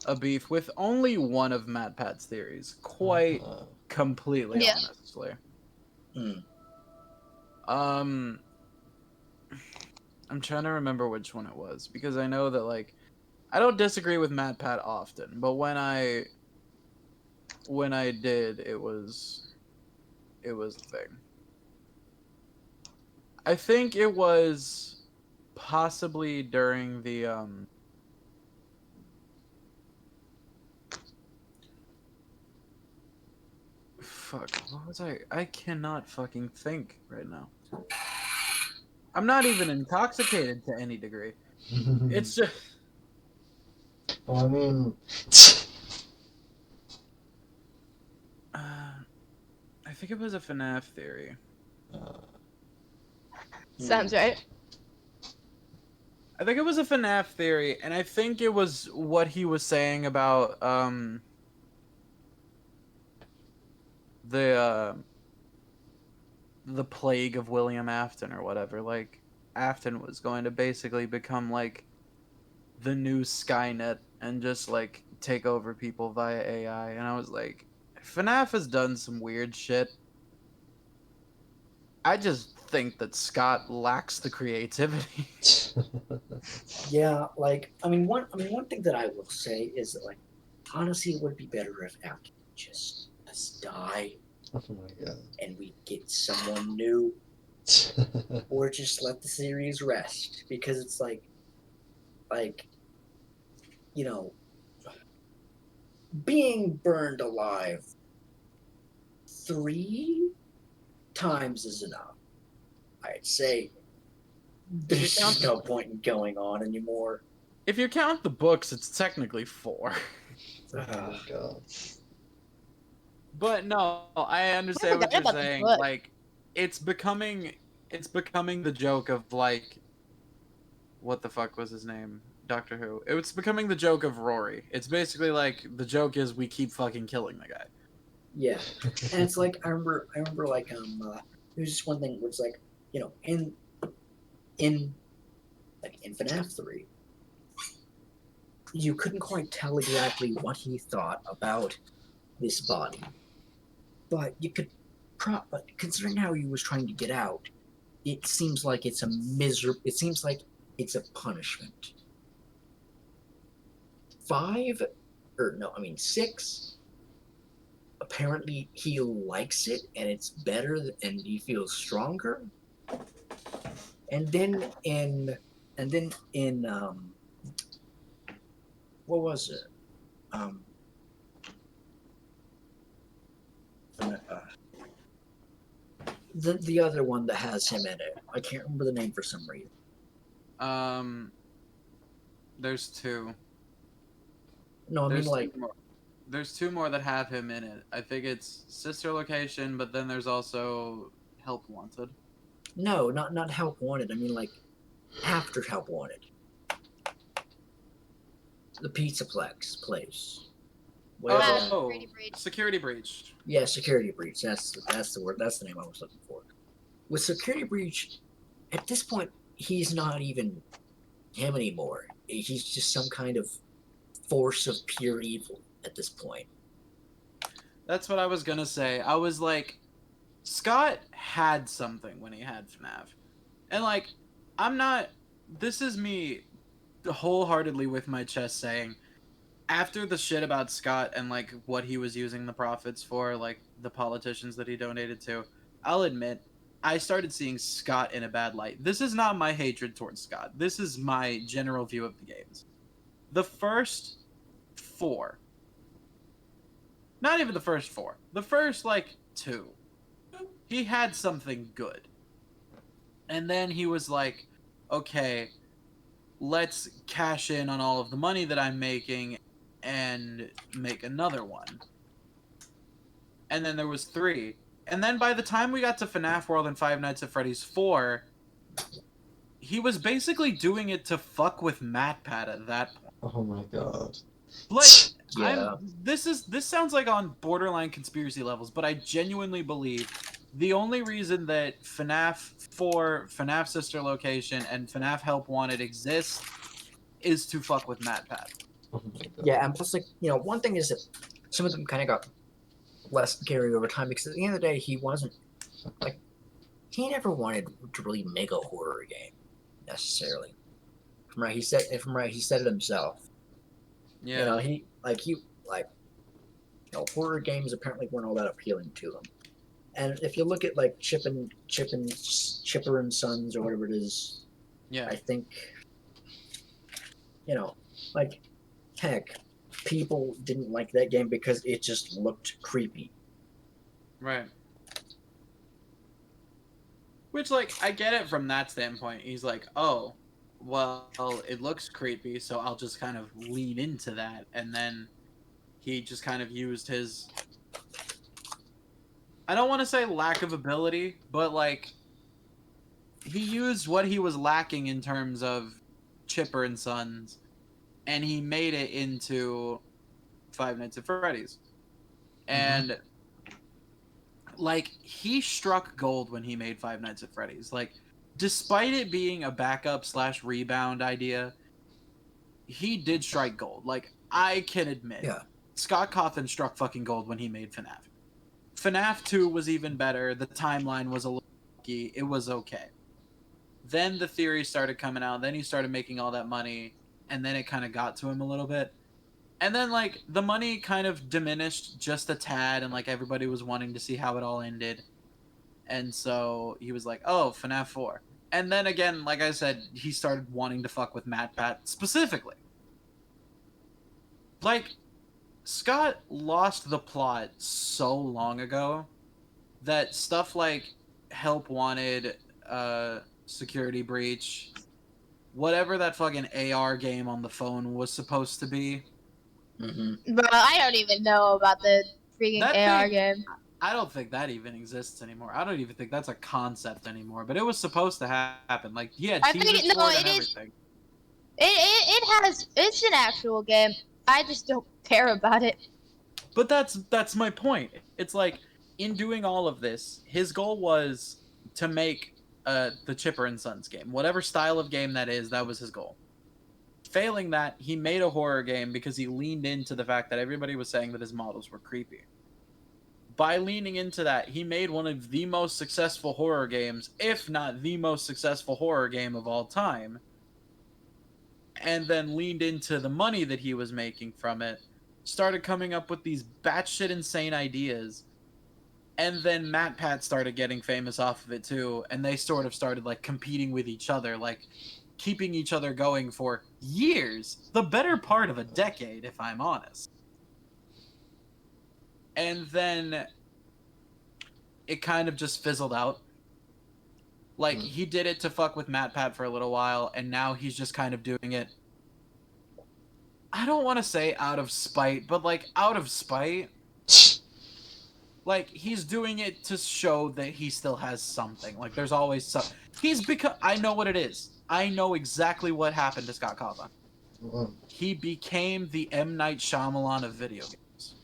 a beef with only one of Matt Pat's theories, quite completely Yeah. honestly. Hmm. Um, I'm trying to remember which one it was because I know that like I don't disagree with Matt Pat often, but when I did, it was a thing. I think it was possibly during the fuck, what was I cannot fucking think right now. I'm not even intoxicated to any degree. It's just Well, I mean, I think it was a FNAF theory. Sounds right. I think it was a FNAF theory, and I think it was what he was saying about the the plague of William Afton or whatever. Like Afton was going to basically become like the new Skynet and just like take over people via AI. And I was like, FNAF has done some weird shit. I just think that Scott lacks the creativity. Yeah, like one thing that I will say is that, like, honestly, it would be better if Afton just die oh my god. and we get someone new, or just let the series rest, because it's like you know, being burned alive 3 times is enough. I'd say there's just no point in going on anymore. If you count the books, it's technically 4. Oh my god. But no, I I understand what forgot you're about the saying. book. Like it's becoming the joke of like what the fuck was his name? Doctor Who. It's becoming the joke of Rory. It's basically like the joke is we keep fucking killing the guy. Yeah, and it's like I remember like there's just one thing where it's like, in in FNAF 3, you couldn't quite tell exactly what he thought about this body, but you could but considering how he was trying to get out, it seems like it's a it seems like it's a punishment. 5, or no, I mean 6, apparently he likes it and it's better and he feels stronger. And then in what was it? Um, the other one that has him in it. I can't remember the name for some reason. Um, there's 2. No, I mean There's like 2 more. There's 2 more that have him in it. I think it's Sister Location, but then there's also Help Wanted. no, not Help Wanted. I mean like after Help Wanted, the Pizzaplex place. Whatever. Security breach. Security Breach. Yeah, Security Breach. That's the word. That's the name I was looking for. With Security Breach, at this point, he's not even him anymore. He's just some kind of force of pure evil at this point. That's what I was gonna say. I was like, Scott had something when he had FNAF. And like, I'm not. This is me wholeheartedly with my chest saying, after the shit about Scott and like what he was using the profits for, like the politicians that he donated to, I'll admit, I started seeing Scott in a bad light. This is not my hatred towards Scott. This is my general view of the games. The first 4, not even the first 4, the first like 2, he had something good. And then he was like, okay, let's cash in on all of the money that I'm making and make another one. And then there was 3. And then by the time we got to FNAF World and Five Nights at Freddy's 4, he was basically doing it to fuck with MatPat at that point. Oh my god. Like, Yeah. this sounds like on borderline conspiracy levels, but I genuinely believe the only reason that FNAF 4, FNAF Sister Location, and FNAF Help Wanted exist is to fuck with MatPat. Oh my god. Yeah, and plus, like, one thing is that some of them kind of got less carry over time because at the end of the day, he wasn't like he never wanted to really make a horror game necessarily. From right, he said it himself. Yeah. Horror games apparently weren't all that appealing to him. And if you look at like Chipper and Sons or whatever it is, Yeah. I think like heck, people didn't like that game because it just looked creepy. Right. Which, like, I get it from that standpoint. He's like, oh, well, it looks creepy, so I'll just kind of lean into that. And then he just kind of used his... I don't want to say lack of ability, but, like, he used what he was lacking in terms of Chipper and Sons, and he made it into Five Nights at Freddy's. And... like, he struck gold when he made Five Nights at Freddy's. Like, despite it being a backup/rebound idea, he did strike gold. Like, I can admit. Yeah. Scott Cawthon struck fucking gold when he made FNAF. FNAF 2 was even better. The timeline was a little funky. It was okay. Then the theory started coming out. Then he started making all that money. And then it kind of got to him a little bit. And then, like, the money kind of diminished just a tad, and, like, everybody was wanting to see how it all ended. And so he was like, oh, FNAF 4. And then again, like I said, he started wanting to fuck with MatPat specifically. Like, Scott lost the plot so long ago that stuff like Help Wanted, Security Breach, whatever that fucking AR game on the phone was supposed to be, Bro, I don't even know about the freaking That AR thing- game. I don't think that even exists anymore. I don't even think that's a concept anymore. But it was supposed to happen. Like, yeah, I think teasers no, for it it and is- everything. It's an actual game. I just don't care about it. But that's my point. It's like, in doing all of this, his goal was to make the Chipper and Sons game. Whatever style of game that is, that was his goal. Failing that, he made a horror game because he leaned into the fact that everybody was saying that his models were creepy. By leaning into that, he made one of the most successful horror games, if not the most successful horror game of all time, and then leaned into the money that he was making from it, started coming up with these batshit insane ideas, and then MatPat started getting famous off of it too, and they sort of started, like, competing with each other, like, keeping each other going for years, the better part of a decade, if I'm honest. And then it kind of just fizzled out. Like, he did it to fuck with MatPat for a little while, and now he's just kind of doing it, I don't want to say out of spite, but, like, out of spite. Like, he's doing it to show that he still has something. Like, there's always some... I know what it is. I know exactly what happened to Scott Cawthon. He became the M. Night Shyamalan of video games.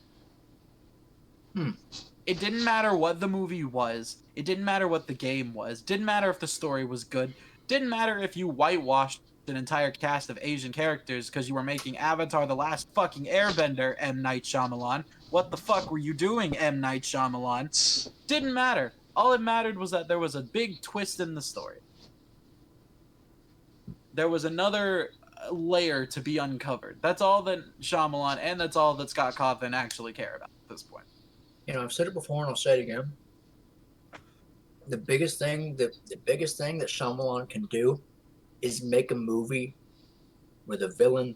It didn't matter what the movie was. It didn't matter what the game was. Didn't matter if the story was good. Didn't matter if you whitewashed an entire cast of Asian characters because you were making Avatar The Last fucking Airbender, M. Night Shyamalan. What the fuck were you doing, M. Night Shyamalan? Didn't matter. All it mattered was that there was a big twist in the story. There was another layer to be uncovered. That's all that Shyamalan and that's all that Scott Cawthon actually care about at this point. I've said it before and I'll say it again. The biggest thing that Shyamalan can do is make a movie where the villain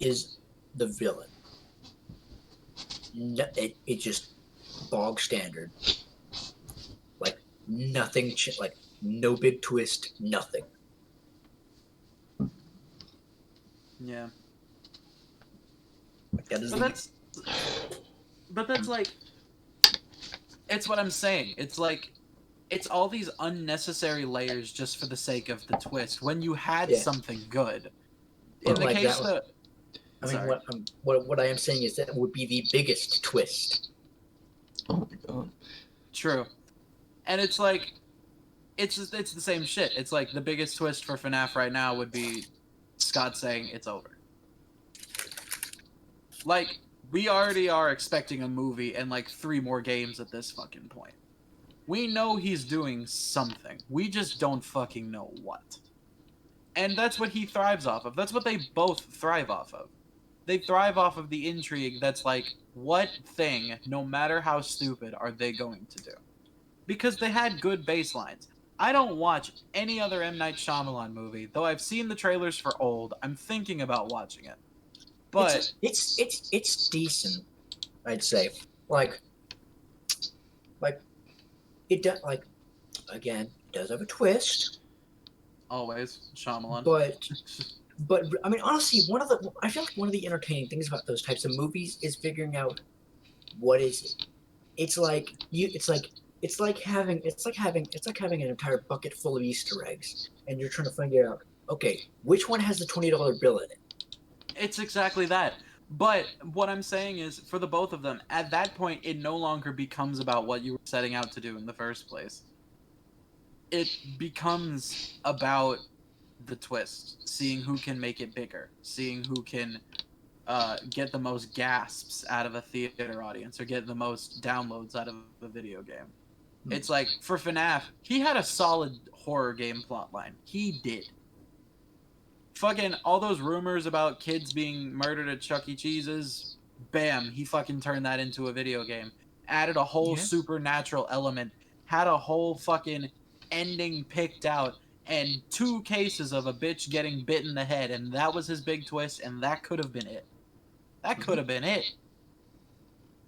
is the villain. It just bog standard. Like nothing, like no big twist, nothing. Yeah. Like, that is But that's like, it's what I'm saying. It's like, it's all these unnecessary layers just for the sake of the twist when you had Yeah. something good. But In the like case that, that I mean, sorry. what I am saying is that would be the biggest twist. Oh my god. True. And it's like it's the same shit. It's like the biggest twist for FNAF right now would be Scott saying it's over. Like, we already are expecting a movie and like 3 more games at this fucking point. We know he's doing something. We just don't fucking know what. And that's what he thrives off of. That's what they both thrive off of. They thrive off of the intrigue that's like, what thing, no matter how stupid, are they going to do? Because they had good baselines. I don't watch any other M. Night Shyamalan movie, though I've seen the trailers for Old. I'm thinking about watching it. But It's decent, I'd say. Like it does. Like again, it does have a twist, always, Shyamalan. but I mean, honestly, I feel like one of the entertaining things about those types of movies is figuring out what is it. It's like having an entire bucket full of Easter eggs, and you're trying to figure out, okay, which one has the $20 bill in it? It's exactly that. But what I'm saying is, for the both of them, at that point, it no longer becomes about what you were setting out to do in the first place. It becomes about the twist, seeing who can make it bigger, seeing who can get the most gasps out of a theater audience or get the most downloads out of a video game. It's like, for FNAF, he had a solid horror game plotline. He did. Fucking all those rumors about kids being murdered at Chuck E. Cheese's, bam, he fucking turned that into a video game. Added a whole supernatural element, had a whole fucking ending picked out, and 2 cases of a bitch getting bit in the head, and that was his big twist, and that could have been it. That could have been it.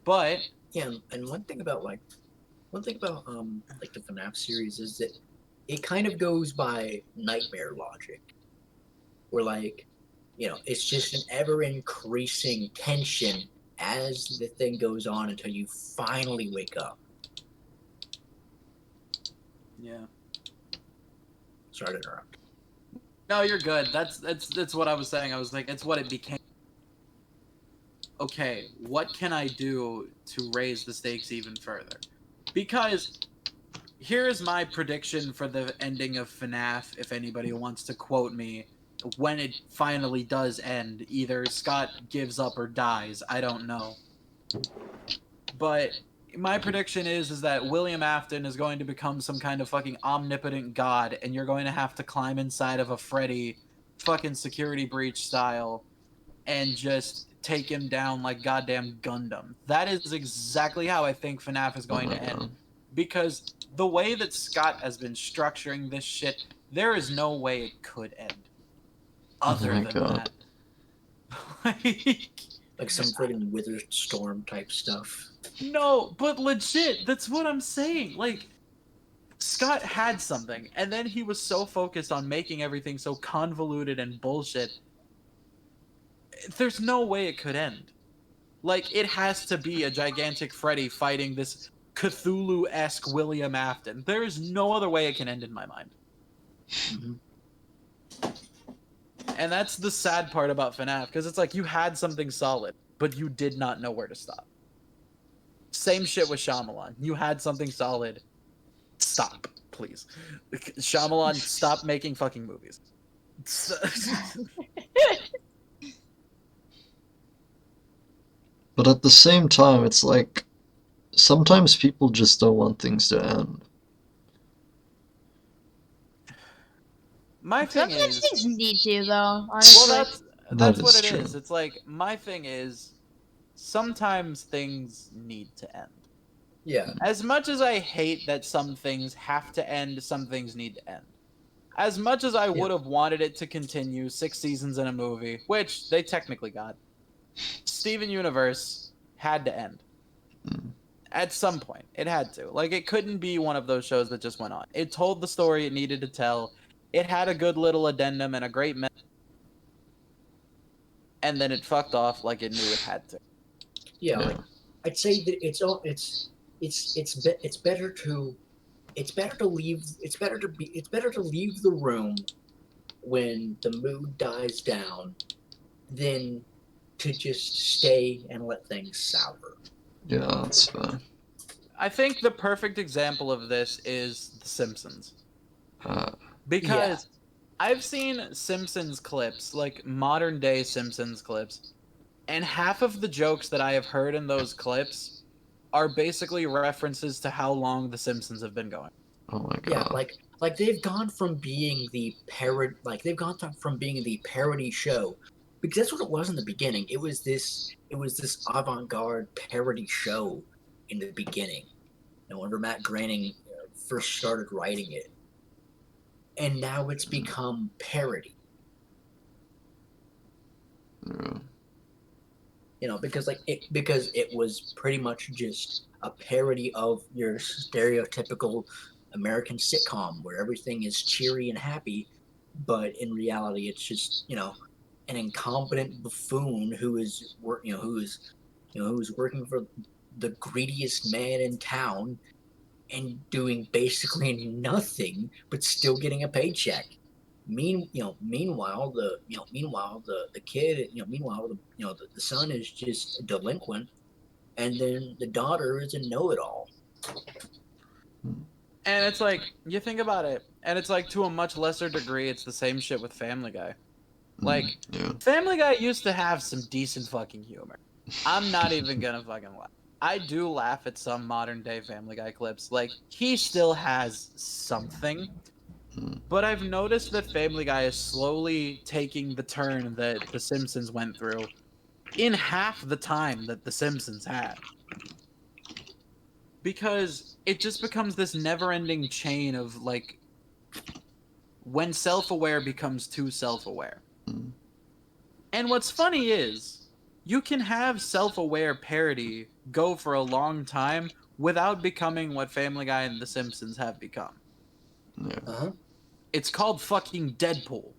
But Yeah, and one thing about like the FNAF series is that it kind of goes by nightmare logic, where like, it's just an ever increasing tension as the thing goes on until you finally wake up. yeah. Sorry to interrupt. No, you're good. That's what I was saying. I was like, it's what it became. Okay, what can I do to raise the stakes even further? Because here is my prediction for the ending of FNAF, if anybody wants to quote me, when it finally does end. Either Scott gives up or dies, I don't know. But my prediction is that William Afton is going to become some kind of fucking omnipotent god, and you're going to have to climb inside of a Freddy fucking security breach style and just take him down like goddamn Gundam. That is exactly how I think FNAF is going to end. Because the way that Scott has been structuring this shit, there is no way it could end. Other than that. Like some friggin' Wither Storm type stuff. No, but legit, that's what I'm saying. Like, Scott had something, and then he was so focused on making everything so convoluted and bullshit. There's no way it could end. Like, it has to be a gigantic Freddy fighting this Cthulhu-esque William Afton. There is no other way it can end in my mind. Mm-hmm. And that's the sad part about FNAF, because it's like you had something solid, but you did not know where to stop. Same shit with Shyamalan. You had something solid. Stop, please. Shyamalan, stop making fucking movies. But at the same time, it's like sometimes people just don't want things to end. My thing Sometimes is, things need to, though. Honestly. well, That that's is what it true. is. It's like, my thing is, sometimes things need to end. Yeah. As much as I hate that some things have to end, some things need to end. As much as I would have wanted it to continue 6 seasons in a movie, which they technically got, Steven Universe had to end. At some point, it had to. Like, it couldn't be one of those shows that just went on. It told the story it needed to tell. It had a good little addendum and a great and then it fucked off like it knew it had to. Yeah. Like, I'd say that it's better to it's better to leave. It's better to leave the room when the mood dies down than to just stay and let things sour. Yeah, that's fair. I think the perfect example of this is The Simpsons. Uh, Because I've seen Simpsons clips, like modern day Simpsons clips, and half of the jokes that I have heard in those clips are basically references to how long The Simpsons have been going. oh my Yeah, god. like they've gone from being the from being the parody show, because that's what it was in the beginning. It was this avant-garde parody show in the beginning. Whenever Matt Groening first started writing it, and now it's become parody. Yeah. Because it was pretty much just a parody of your stereotypical American sitcom where everything is cheery and happy, but in reality it's just an incompetent buffoon who's working for the greediest man in town and doing basically nothing but still getting a paycheck. Meanwhile, the kid, the son is just a delinquent, and then the daughter is a know-it-all. And it's like, you think about it, and it's like to a much lesser degree, it's the same shit with Family Guy. Like, Yeah. Family Guy used to have some decent fucking humor. I'm not even gonna fucking lie. I do laugh at some modern day Family Guy clips. Like, he still has something. But I've noticed that Family Guy is slowly taking the turn that The Simpsons went through in half the time that The Simpsons had. Because it just becomes this never-ending chain of, like, when self-aware becomes too self-aware. And what's funny is, you can have self-aware parody go for a long time without becoming what Family Guy and The Simpsons have become. Yeah. Uh-huh. It's called fucking Deadpool.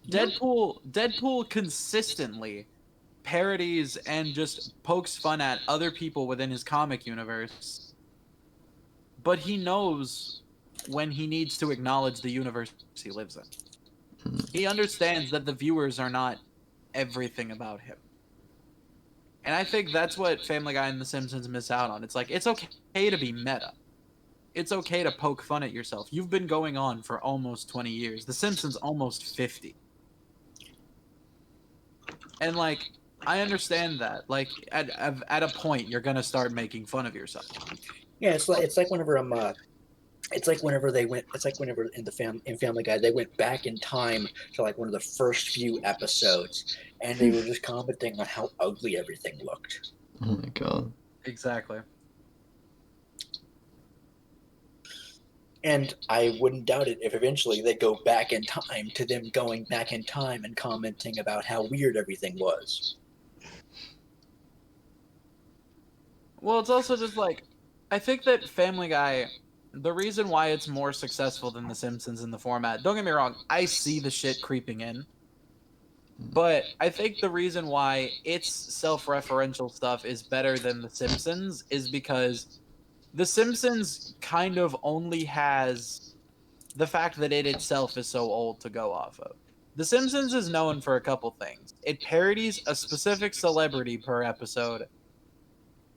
Deadpool consistently parodies and just pokes fun at other people within his comic universe. But he knows when he needs to acknowledge the universe he lives in. He understands that the viewers are not everything about him. And I think that's what Family Guy and The Simpsons miss out on. It's like, it's okay to be meta. It's okay to poke fun at yourself. You've been going on for almost 20 years. The Simpsons almost 50. And like, I understand that. Like, at a point, you're gonna start making fun of yourself. Yeah, it's like whenever in Family Guy they went back in time to like one of the first few episodes, and they were just commenting on how ugly everything looked. Oh my god. Exactly. And I wouldn't doubt it if eventually they go back in time to them going back in time and commenting about how weird everything was. Well, it's also just like, I think that Family Guy, the reason why it's more successful than The Simpsons in the format, don't get me wrong, I see the shit creeping in. But I think the reason why its self-referential stuff is better than The Simpsons is because The Simpsons kind of only has the fact that it itself is so old to go off of. The Simpsons is known for a couple things. It parodies a specific celebrity per episode,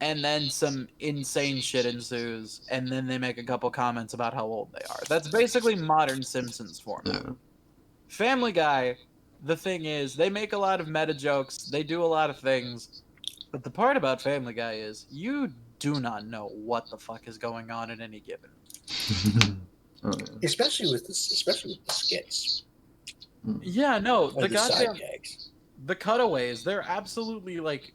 and then some insane shit ensues, and then they make a couple comments about how old they are. That's basically modern Simpsons format. Yeah. Family Guy, the thing is, they make a lot of meta jokes, they do a lot of things, but the part about Family Guy is, you do not know what the fuck is going on in any given. Oh, yeah. Especially with the skits. Yeah, no, Or the side goddamn, gags. the cutaways, they're absolutely like,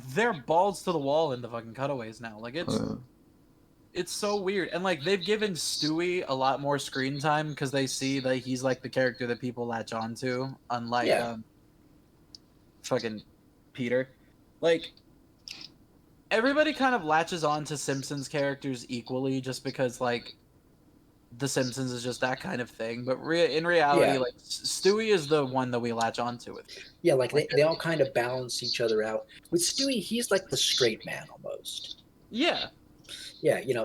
they're balls to the wall in the fucking cutaways now. Like, it's so weird. And like, they've given Stewie a lot more screen time because they see that he's like the character that people latch onto, unlike fucking Peter. Like, everybody kind of latches on to Simpsons characters equally just because like The Simpsons is just that kind of thing. But in reality, like, Stewie is the one that we latch onto with. Yeah, like they all kind of balance each other out. With Stewie, he's like the straight man almost. Yeah. yeah, he's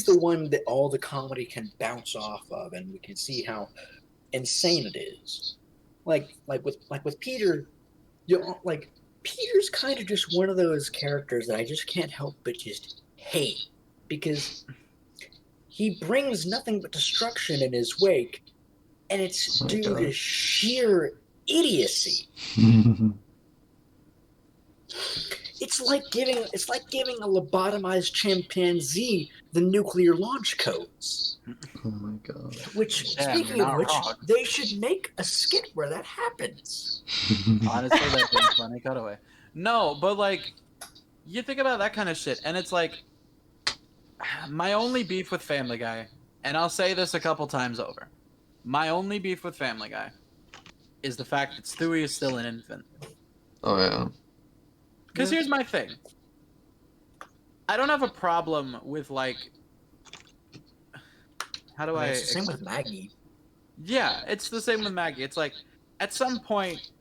the one that all the comedy can bounce off of, and we can see how insane it is. Like with Peter, like Peter's kind of just one of those characters that I just can't help but just hate because he brings nothing but destruction in his wake, and it's Oh my due to God. sheer idiocy. It's like giving a lobotomized chimpanzee the nuclear launch codes. Oh my God. Which, Damn, speaking you're of not which, wrong. they should make a skit where that happens. Honestly, that'd be a funny cutaway. No, but like, you think about that kind of shit, and it's like, my only beef with Family Guy, and I'll say this a couple times over, my only beef with Family Guy is the fact that Stewie is still an infant. Oh yeah. Because Yeah. here's my thing. I don't have a problem with, like, how do I... It's the same with Maggie. Yeah, it's the same with Maggie. It's like, at some point,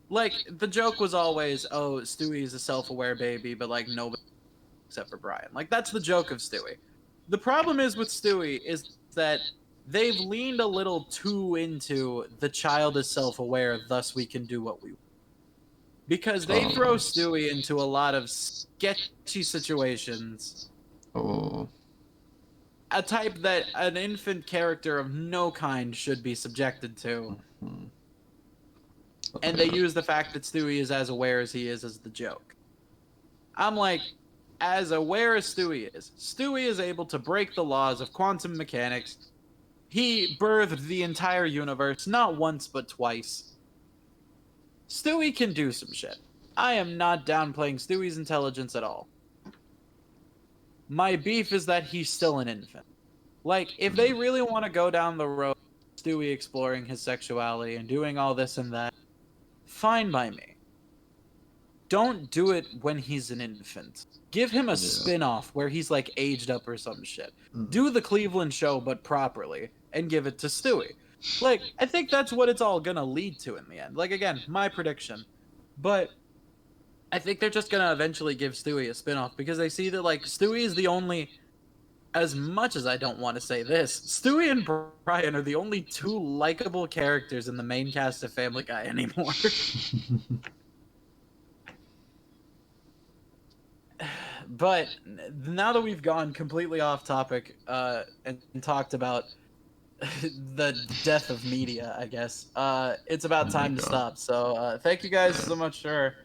like, the joke was always, oh, Stewie is a self-aware baby, but, like, nobody except for Brian. Like, that's the joke of Stewie. The problem is with Stewie is that they've leaned a little too into the child is self-aware, thus we can do what we want. Because they throw Stewie into a lot of sketchy situations. Oh. A type that an infant character of no kind should be subjected to. Mhm. And they use the fact that Stewie is as aware as he is as the joke. I'm like, as aware as Stewie is able to break the laws of quantum mechanics. He birthed the entire universe, not once but twice. Stewie can do some shit. I am not downplaying Stewie's intelligence at all. My beef is that he's still an infant. Like, if they really want to go down the road, Stewie exploring his sexuality and doing all this and that, fine by me. Don't do it when he's an infant. Give him a spin-off where he's, like, aged up or some shit. Do the Cleveland show, but properly, and give it to Stewie. Like, I think that's what it's all gonna lead to in the end. Like, again, my prediction. But I think they're just gonna eventually give Stewie a spin-off because they see that, like, Stewie is the only... As much as I don't want to say this, Stewie and Brian are the only two likable characters in the main cast of Family Guy anymore. But now that we've gone completely off topic and talked about the death of media, I guess, it's about time to stop. So thank you guys so much for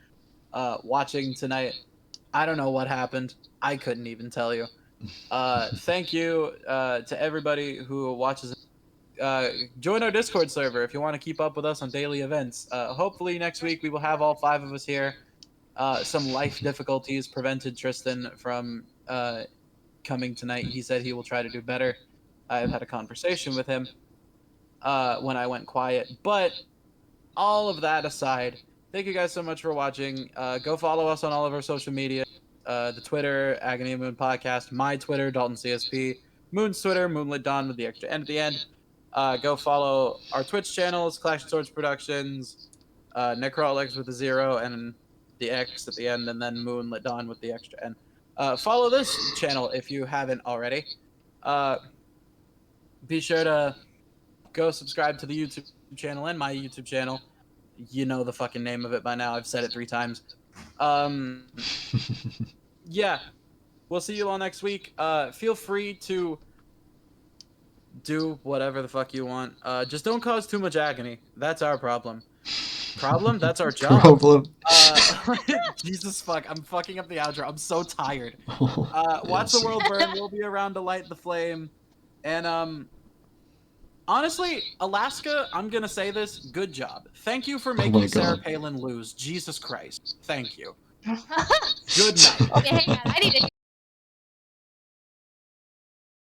watching tonight. I don't know what happened. I couldn't even tell you. Thank you to everybody who watches. Join our Discord server if you want to keep up with us on daily events. Hopefully next week we will have all 5 of us here. Some life difficulties prevented Tristan from coming tonight. He said he will try to do better. I've had a conversation with him when I went quiet. But all of that aside, thank you guys so much for watching. Go follow us on all of our social media. The Twitter, Agony Moon Podcast, my Twitter, Dalton CSP, Moon's Twitter, Moonlit Dawn with the extra N at the end. Go follow our Twitch channels, Clash of Swords Productions, Necrolix with a 0 and the X at the end, and then Moonlit Dawn with the extra N. Follow this channel if you haven't already. Be sure to go subscribe to the YouTube channel and my YouTube channel. You know the fucking name of it by now. I've said it 3 times. Yeah, we'll see you all next week. Feel free to do whatever the fuck you want. Just don't cause too much agony. That's our problem. Problem? That's our job. Problem. Jesus fuck, I'm fucking up the outro. I'm so tired. Watch the world burn. We'll be around to light the flame. And honestly, Alaska, I'm gonna say this, good job. Thank you for making Sarah Palin lose. Jesus Christ. Thank you. Good night. Okay, hang on. I need to